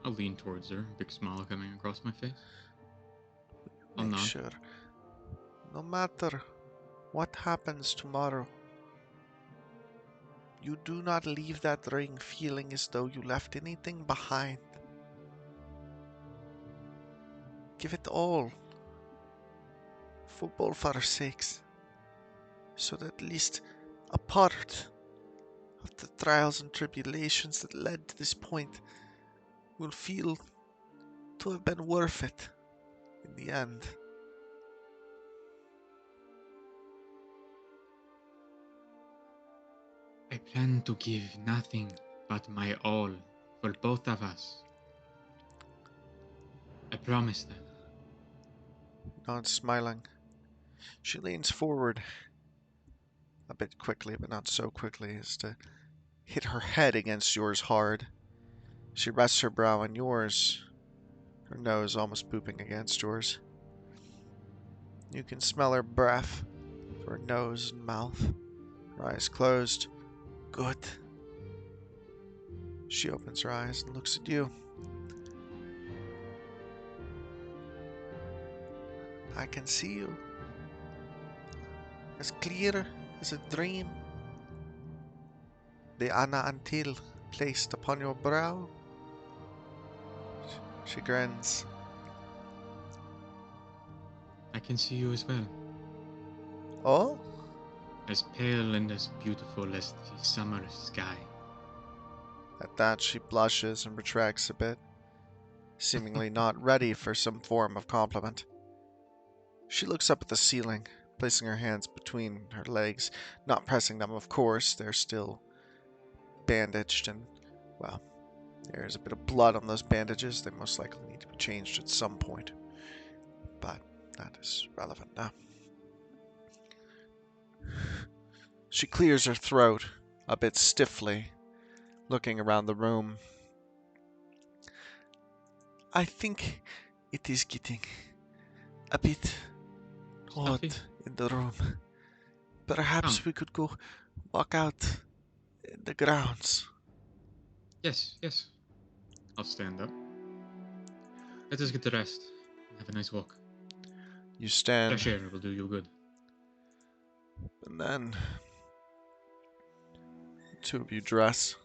I'll lean towards her, big smile coming across my face. I'll Make nod. sure, no matter what happens tomorrow, you do not leave that ring feeling as though you left anything behind. Give it all, for both our sakes, so that at least a part of the trials and tribulations that led to this point will feel to have been worth it in the end. I plan to give nothing but my all for both of us. I promise that. Nods, smiling. She leans forward a bit quickly, but not so quickly as to hit her head against yours hard. She rests her brow on yours, her nose almost booping against yours. You can smell her breath through her nose and mouth. Her eyes closed. Good. She opens her eyes and looks at you. I can see you. As clear as a dream. The Anna Antil placed upon your brow. She grins. I can see you as well. Oh? As pale and as beautiful as the summer sky. At that, she blushes and retracts a bit, seemingly not ready for some form of compliment. She looks up at the ceiling, placing her hands between her legs, not pressing them, of course. They're still bandaged, and, well, there's a bit of blood on those bandages. They most likely need to be changed at some point. But that is relevant now. She clears her throat a bit stiffly, looking around the room. I think it is getting a bit hot Stuffy? in the room. Perhaps we could go walk out in the grounds. Yes, yes. I'll stand up. Let us get to rest. Have a nice walk. You stand, Fresh air will do you good. and then the two of you dress.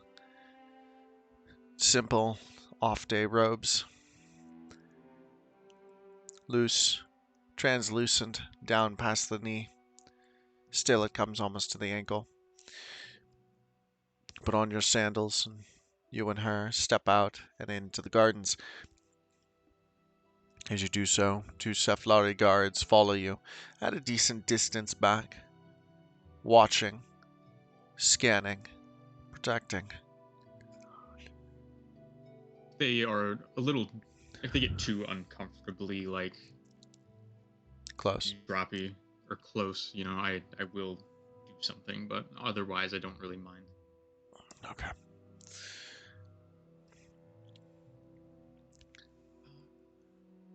Simple off-day robes. Loose, translucent, down past the knee. Still, it comes almost to the ankle. Put on your sandals, and you and her step out and into the gardens. As you do so, two Cephlari guards follow you at a decent distance back, watching, scanning, protecting. They are a little, if they get too uncomfortably, like, Close. droppy or close, I will do something, but otherwise I don't really mind. Okay.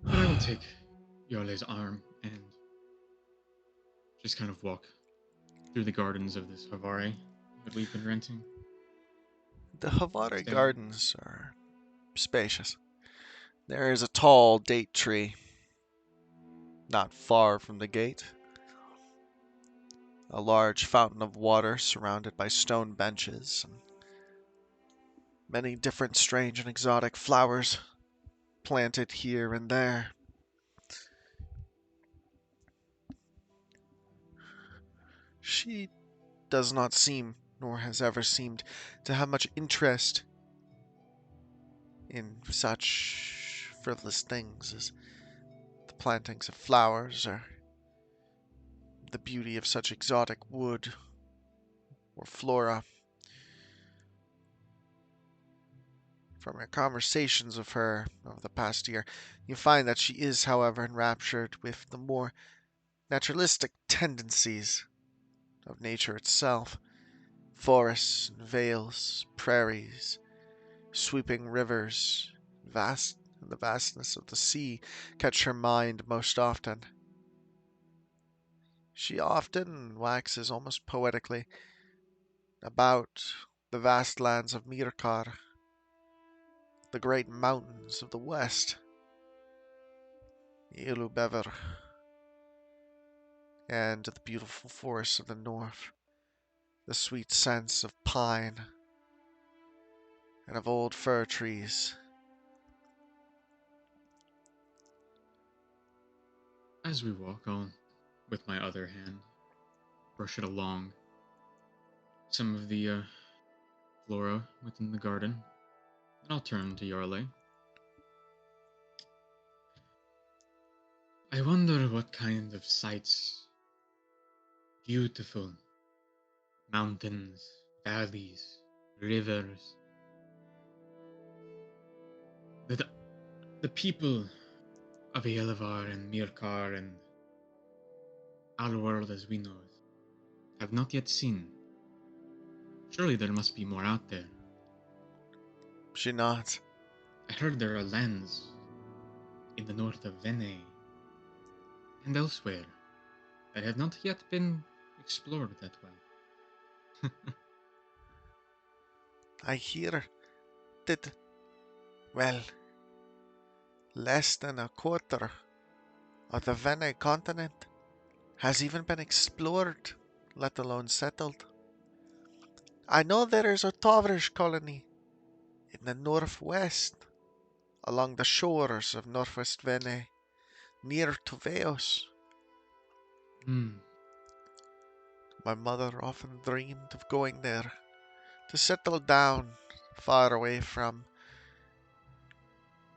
But I will take Yole's arm and just kind of walk through the gardens of this Havari that we've been renting. The Havara Staring. Gardens are spacious. There is a tall date tree not far from the gate. A large fountain of water surrounded by stone benches and many different strange and exotic flowers planted here and there. She does not seem, nor has ever seemed, to have much interest in such frivolous things as the plantings of flowers or the beauty of such exotic wood or flora. From your conversations with her over the past year, you find that she is, however, enraptured with the more naturalistic tendencies of nature itself. Forests and vales, prairies, sweeping rivers, the vastness of the sea catch her mind most often. She often waxes almost poetically about the vast lands of Mirkar, the great mountains of the west, Ilubever, and the beautiful forests of the north, the sweet scents of pine and of old fir trees. As we walk on, with my other hand, brush it along some of the flora within the garden, and I'll turn to Yarley. I wonder what kind of sights, beautiful mountains, valleys, rivers, that the people of Yelavar and Mirkar and our world as we know it have not yet seen. Surely there must be more out there. She nods. I heard there are lands in the north of Vene and elsewhere that have not yet been explored that well. I hear that, well, less than a quarter of the Vene continent has even been explored, let alone settled. I know there is a Tovrish colony in the northwest, along the shores of northwest Vene, near to Veos. Hmm. My mother often dreamed of going there to settle down far away from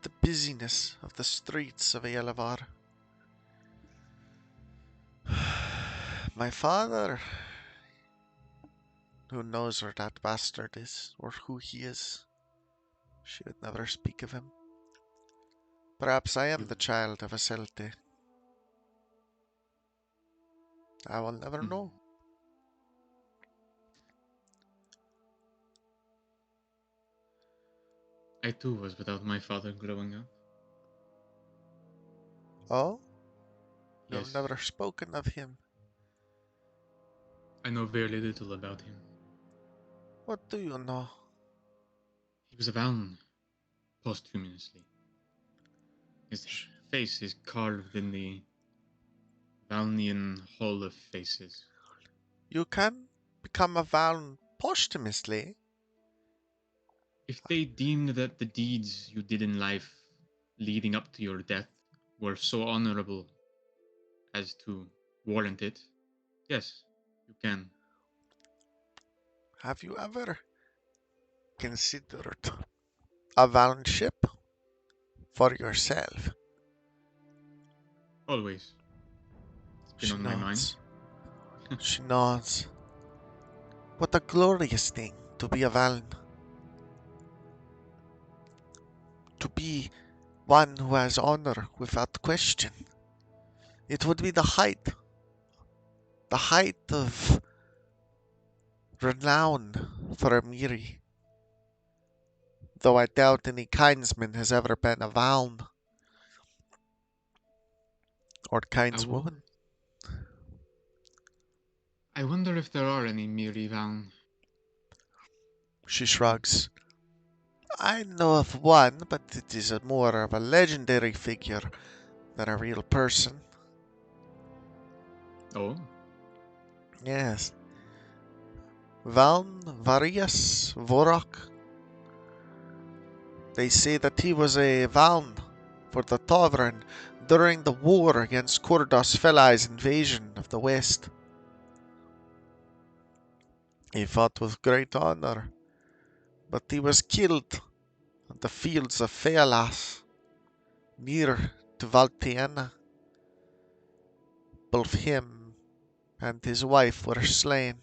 the busyness of the streets of Yelavar. My father, who knows where that bastard is, or who he is, she would never speak of him. Perhaps I am You, the child of a Celte. I will never hmm. know. I too was without my father growing up. Oh? You have Yes, never spoken of him. I know very little about him. What do you know? He was a Valn posthumously. His face is carved in the Valnian Hall of Faces. You can become a Valn posthumously. If they deemed that the deeds you did in life leading up to your death were so honorable as to warrant it, yes, you can. Have you ever considered a Valn ship for yourself? Always. It's been She on my mind. nods. She nods. What a glorious thing to be a Valn. To be one who has honor without question. It would be the height of renown for a Miri. Though I doubt any Kinsman has ever been a Valn or Kinswoman. I wonder if there are any Miri Valn. She shrugs. I know of one, but it is more of a legendary figure than a real person. Oh, Yes. Varius Vorak. They say that he was a Valn for the Tauren during the war against Kurdos Felai's invasion of the West. He fought with great honor, but he was killed on the fields of Fealas, near to Valtiena. Both him and his wife were slain.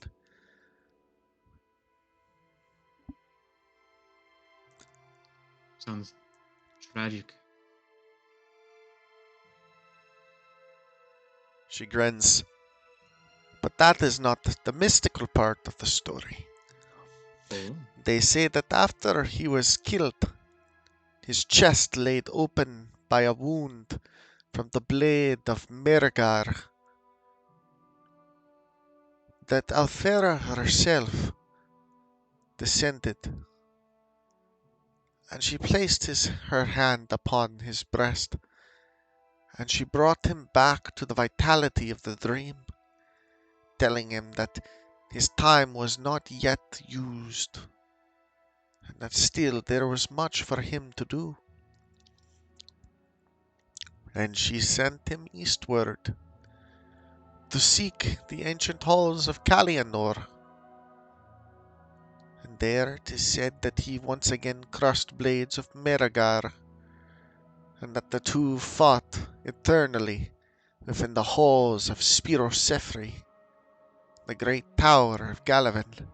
sounds tragic. She grins. But that is not the mystical part of the story. Oh, They say that after he was killed, his chest laid open by a wound from the blade of Mergar, that Althera herself descended, and she placed her hand upon his breast, and she brought him back to the vitality of the dream, telling him that his time was not yet used, and that still there was much for him to do. And she sent him eastward to seek the ancient halls of Calianor. And there it is said that he once again crushed blades of Meragar, and that the two fought eternally within the halls of Spirosefri, the great tower of Galavan,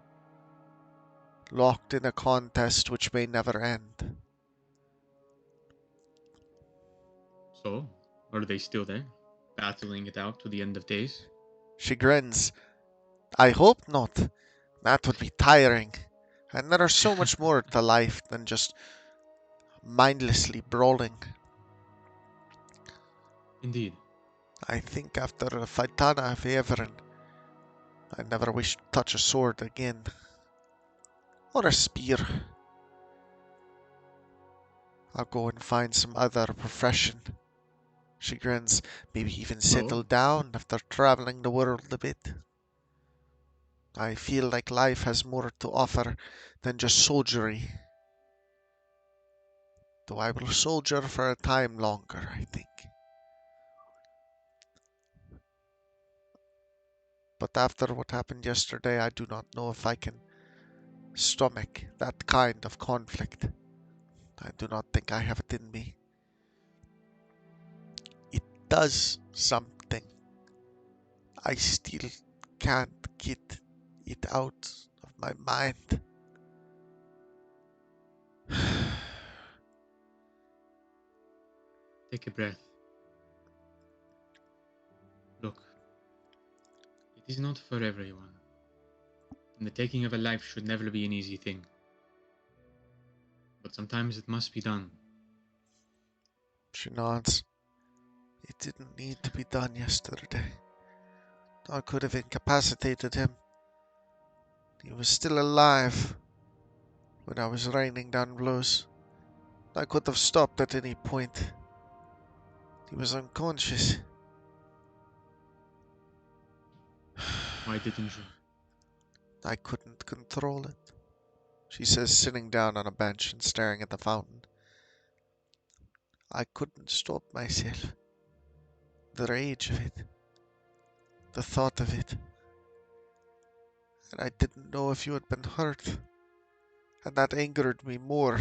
locked in a contest which may never end. so are they still there, battling it out to the end of days? She grins. I hope not. That would be tiring. And there is so much more to life than just mindlessly brawling. Indeed. I think after the Faitana of Everen, I never wish to touch a sword again. Or a spear. I'll go and find some other profession. She grins. Maybe even settle Oh, down after traveling the world a bit. I feel like life has more to offer than just soldiery. Though I will soldier for a time longer, I think. But after what happened yesterday, I do not know if I can stomach that kind of conflict. I do not think I have it in me. It does something. I still can't get it out of my mind. take a breath. Look, it is not for everyone, and the taking of a life should never be an easy thing. But sometimes it must be done. She nods. It didn't need to be done yesterday. I could have incapacitated him. He was still alive when I was raining down blows. I could have stopped at any point. He was unconscious. Why didn't you? I couldn't control it, she says, sitting down on a bench and staring at the fountain. I couldn't stop myself. The rage of it, the thought of it. And I didn't know if you had been hurt. And that angered me more.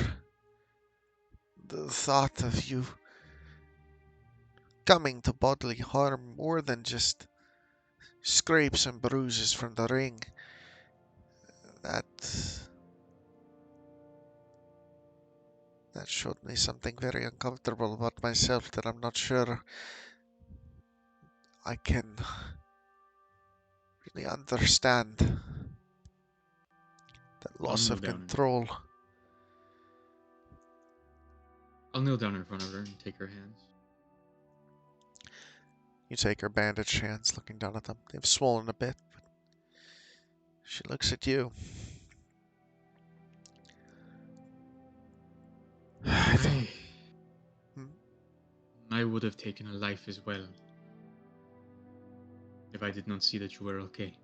The thought of you coming to bodily harm more than just scrapes and bruises from the ring. That showed me something very uncomfortable about myself that I'm not sure I can really understand. That I'll loss kneel of down. control. I'll kneel down in front of her and take her hands. You take her bandaged hands, looking down at them. They've swollen a bit, but she looks at you. I would have taken a life as well if I did not see that you were okay.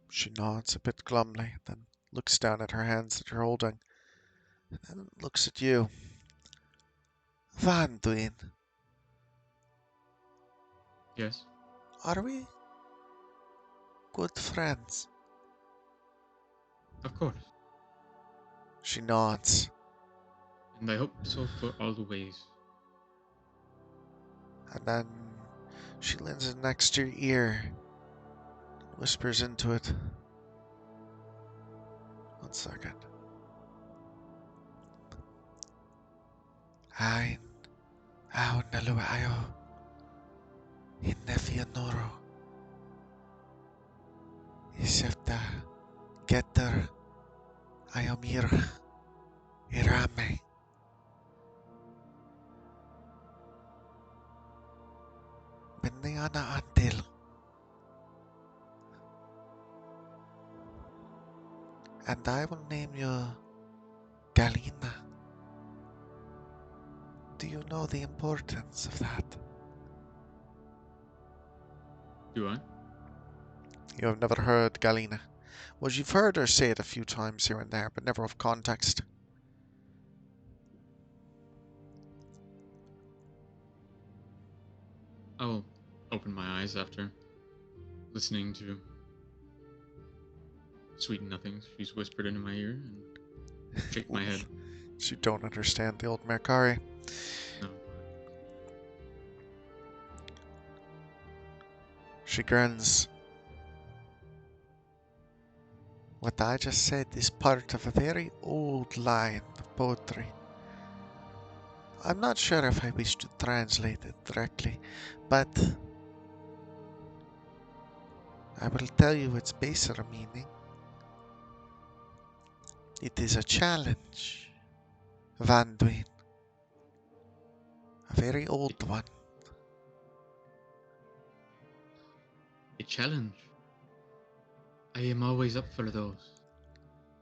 She nods a bit glumly, then looks down at her hands that you're holding, and then looks at you. Vanduin, Yes, are we good friends? of course. She nods, And I hope so for always. and then she leans in next to your ear, whispers into it. 1 second. Ain, aun naluwa ayo, hinnefi noro, isefta, getter, ayomir, irame. Beniana until, and I will name you Galina. Do you know the importance of that? Do I? You have never heard Galina. Well, you've heard her say it a few times here and there, but never of context. I'll open my eyes after listening to sweet nothings she's whispered into my ear and shake my head. You don't understand the old Mercari. No. She grins. What I just said is part of a very old line of poetry. I'm not sure if I wish to translate it directly, but I will tell you its baser meaning. It is a challenge, Vanduin. A very old one. A challenge. I am always up for those.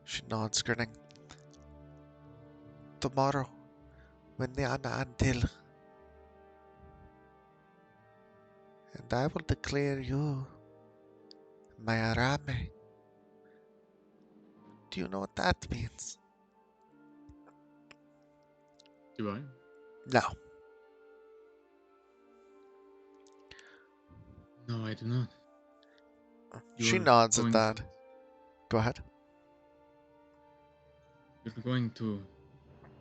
She nods, grinning. Tomorrow, when the Ana until, and I will declare you my Arame. Do you know what that means? Do I? No. No, I do not. She You're nods at going that. to- Go ahead. You're going to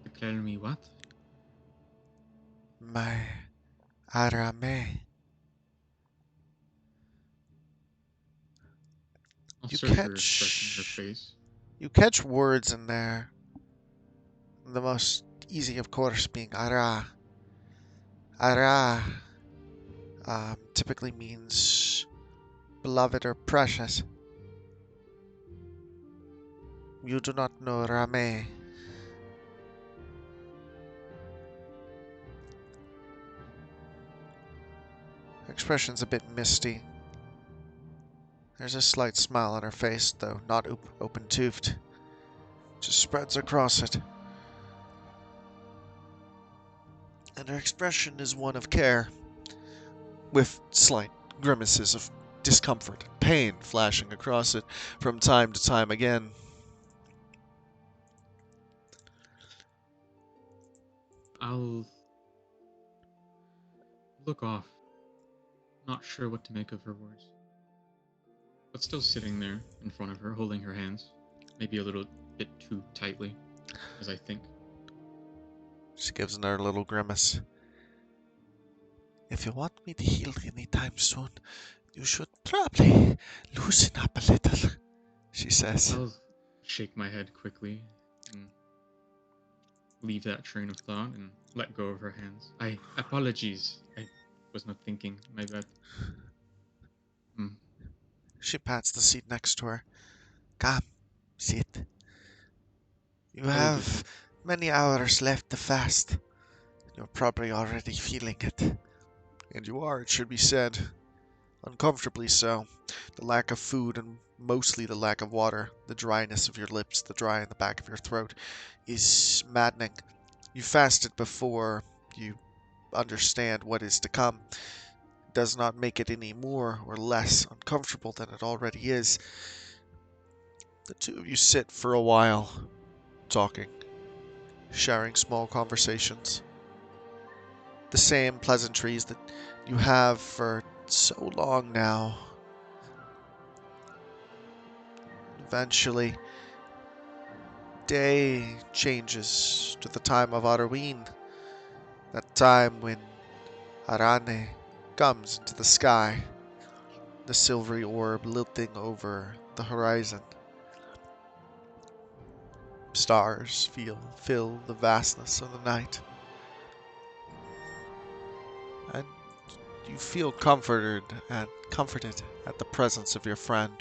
declare me what? My Arame. I'll You search her expression in her catch face. you catch words in there. The most easy, of course, being Ara. Ara typically means beloved or precious. You do not know Rame. Expression's a bit misty. There's a slight smile on her face, though not open-toothed. Just spreads across it. And her expression is one of care, with slight grimaces of discomfort and pain flashing across it from time to time again. I'll look off, not sure what to make of her words. But still sitting there in front of her, holding her hands, maybe a little bit too tightly, as I think. She gives another little grimace. If you want me to heal anytime soon, you should probably loosen up a little, she says. I'll shake my head quickly and leave that train of thought and let go of her hands. Apologies. I was not thinking. My bad. She pats the seat next to her. Come, sit. You I will do have so. many hours left to fast. You're probably already feeling it. And you are, it should be said. Uncomfortably so. The lack of food and mostly the lack of water, the dryness of your lips, the dry in the back of your throat, is maddening. You fasted before you understand what is to come. It does not make it any more or less uncomfortable than it already is. The two of you sit for a while, talking, sharing small conversations. The same pleasantries that you have for so long now. Eventually, day changes to the time of Arween, that time when Arane comes into the sky, the silvery orb lilting over the horizon. Stars fill the vastness of the night, and you feel comforted at the presence of your friend.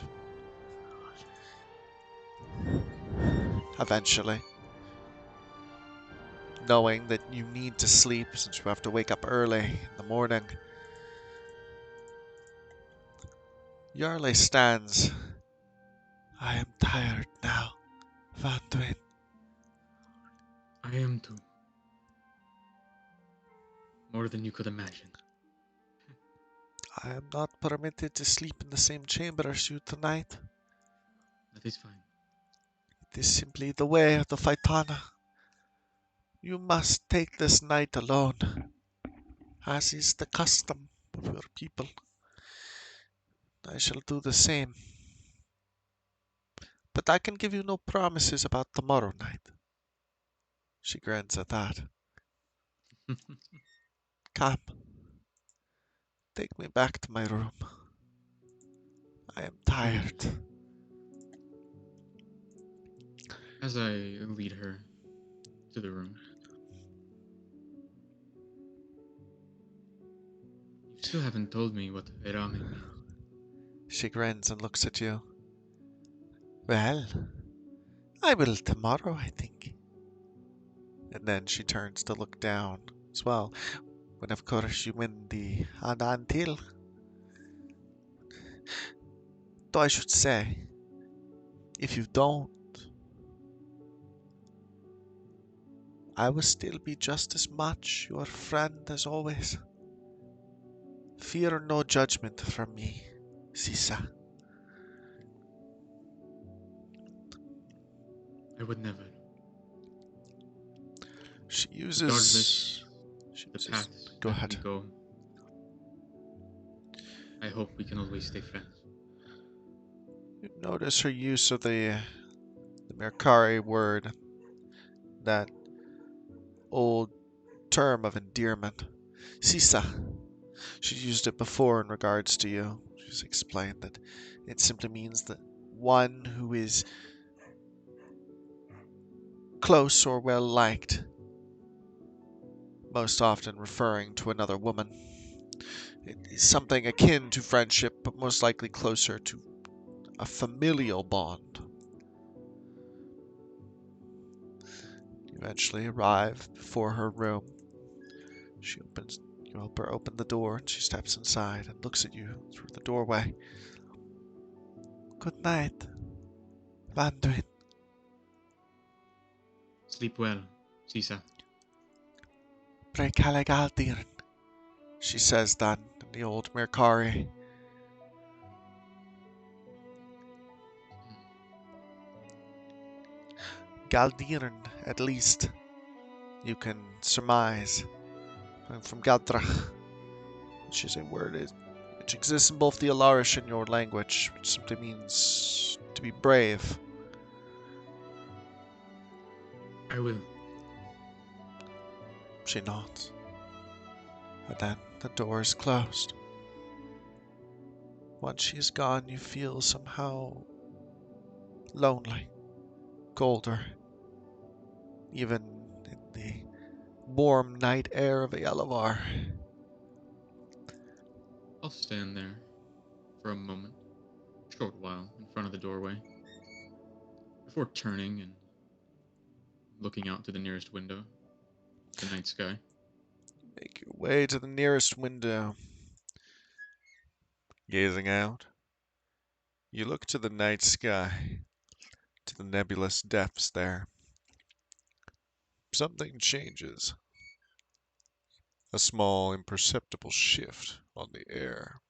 Eventually, knowing that you need to sleep since you have to wake up early in the morning, Yarle stands. I am tired now, Vanduin. I am too. More than you could imagine. I am not permitted to sleep in the same chamber as you tonight. That is fine. It is simply the way of the Faitana. You must take this night alone, as is the custom of your people. I shall do the same. But I can give you no promises about tomorrow night. She grins at that. Come, take me back to my room. I am tired. As I lead her to the room, you still haven't told me what Erame means. She grins and looks at you. Well, I will tomorrow, I think. And then she turns to look down as well, when of course you win the Anantil. Though I should say, if you don't, I will still be just as much your friend as always. Fear no judgment from me, Sisa. I would never. She Regardless uses. the paths Go that we ahead. go, I hope we can always stay friends. You notice her use of the Mercari word, that old term of endearment. Sisa. She's used it before in regards to you. She's explained that it simply means that one who is close or well liked, most often referring to another woman. It is something akin to friendship, but most likely closer to a familial bond. You eventually arrive before her room. You help her open the door, and she steps inside and looks at you through the doorway. Good night, Vanduin. Sleep well, Sisa. Pray Calagaldiran, she says then in the old Mercari. Galdiran, at least, you can surmise, from Galdrach, which is a word which exists in both the Alarish and your language, which simply means to be brave. I will. She nods. And then the door is closed. Once she is gone, you feel somehow lonely, colder, even in the warm night air of Yelavar. I'll stand there for a moment, a short while, in front of the doorway, before turning and looking out to the nearest window, the night sky. Make your way to the nearest window. Gazing out, You look to the night sky, to the nebulous depths there. Something changes. A small, imperceptible shift on the air.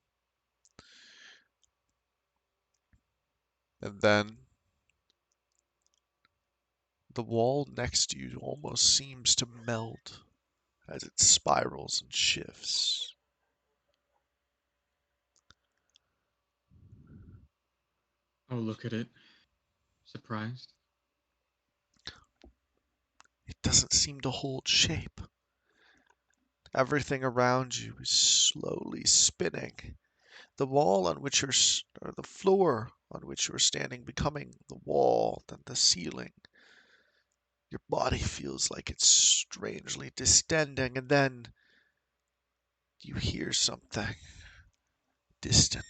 And then the wall next to you almost seems to melt as it spirals and shifts. I'll look at it, surprised. It doesn't seem to hold shape. Everything around you is slowly spinning. The wall on which or the floor on which you're standing becoming the wall, then the ceiling. Your body feels like it's strangely distending, and then you hear something distant,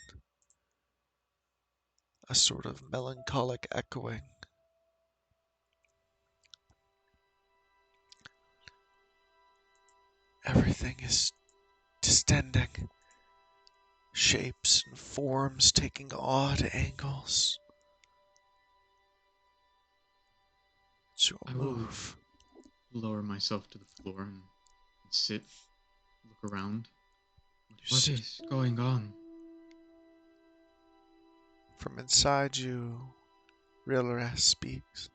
a sort of melancholic echoing. Everything is distending, shapes and forms taking odd angles. To I will move. lower myself to the floor and sit, look around. You What see is going on? from inside you, Rilra speaks.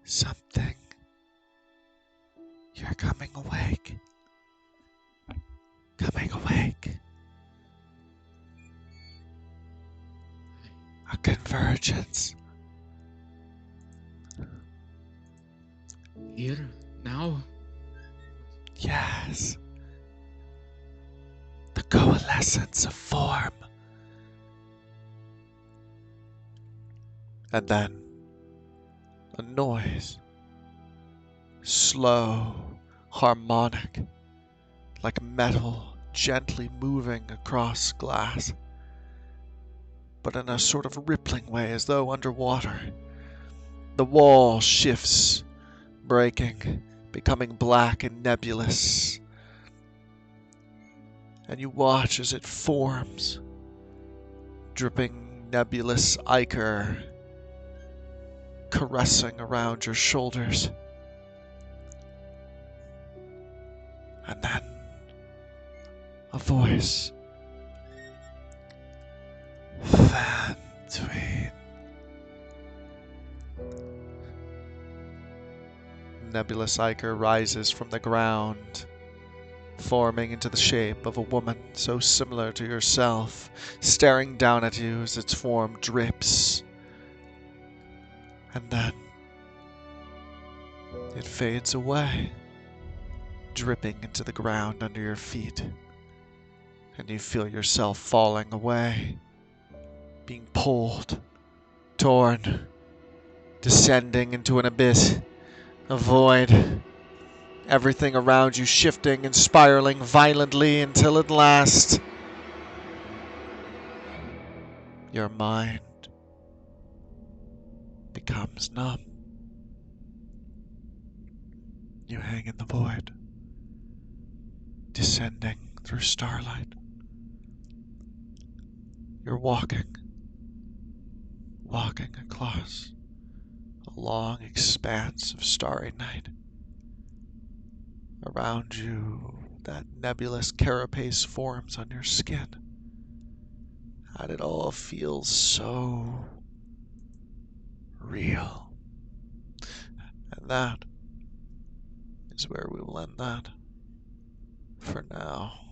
Something. You're coming awake. Coming awake. A convergence. Here? Now? Yes. The coalescence of form. And then a noise. Slow, harmonic, like metal gently moving across glass, but in a sort of rippling way as though underwater. The wall shifts, breaking, becoming black and nebulous, and you watch as it forms, dripping nebulous ichor caressing around your shoulders. And then a voice. Vanduin. Nebulous ichor rises from the ground, forming into the shape of a woman so similar to yourself, staring down at you as its form drips. And then it fades away, dripping into the ground under your feet. And you feel yourself falling away, being pulled, torn, descending into an abyss, a void. Everything around you shifting and spiraling violently until at last your mind becomes numb. You hang in the void, descending through starlight. You're walking across a long expanse of starry night. Around you, that nebulous carapace forms on your skin. And it all feels so real. And that is where we will end that for now.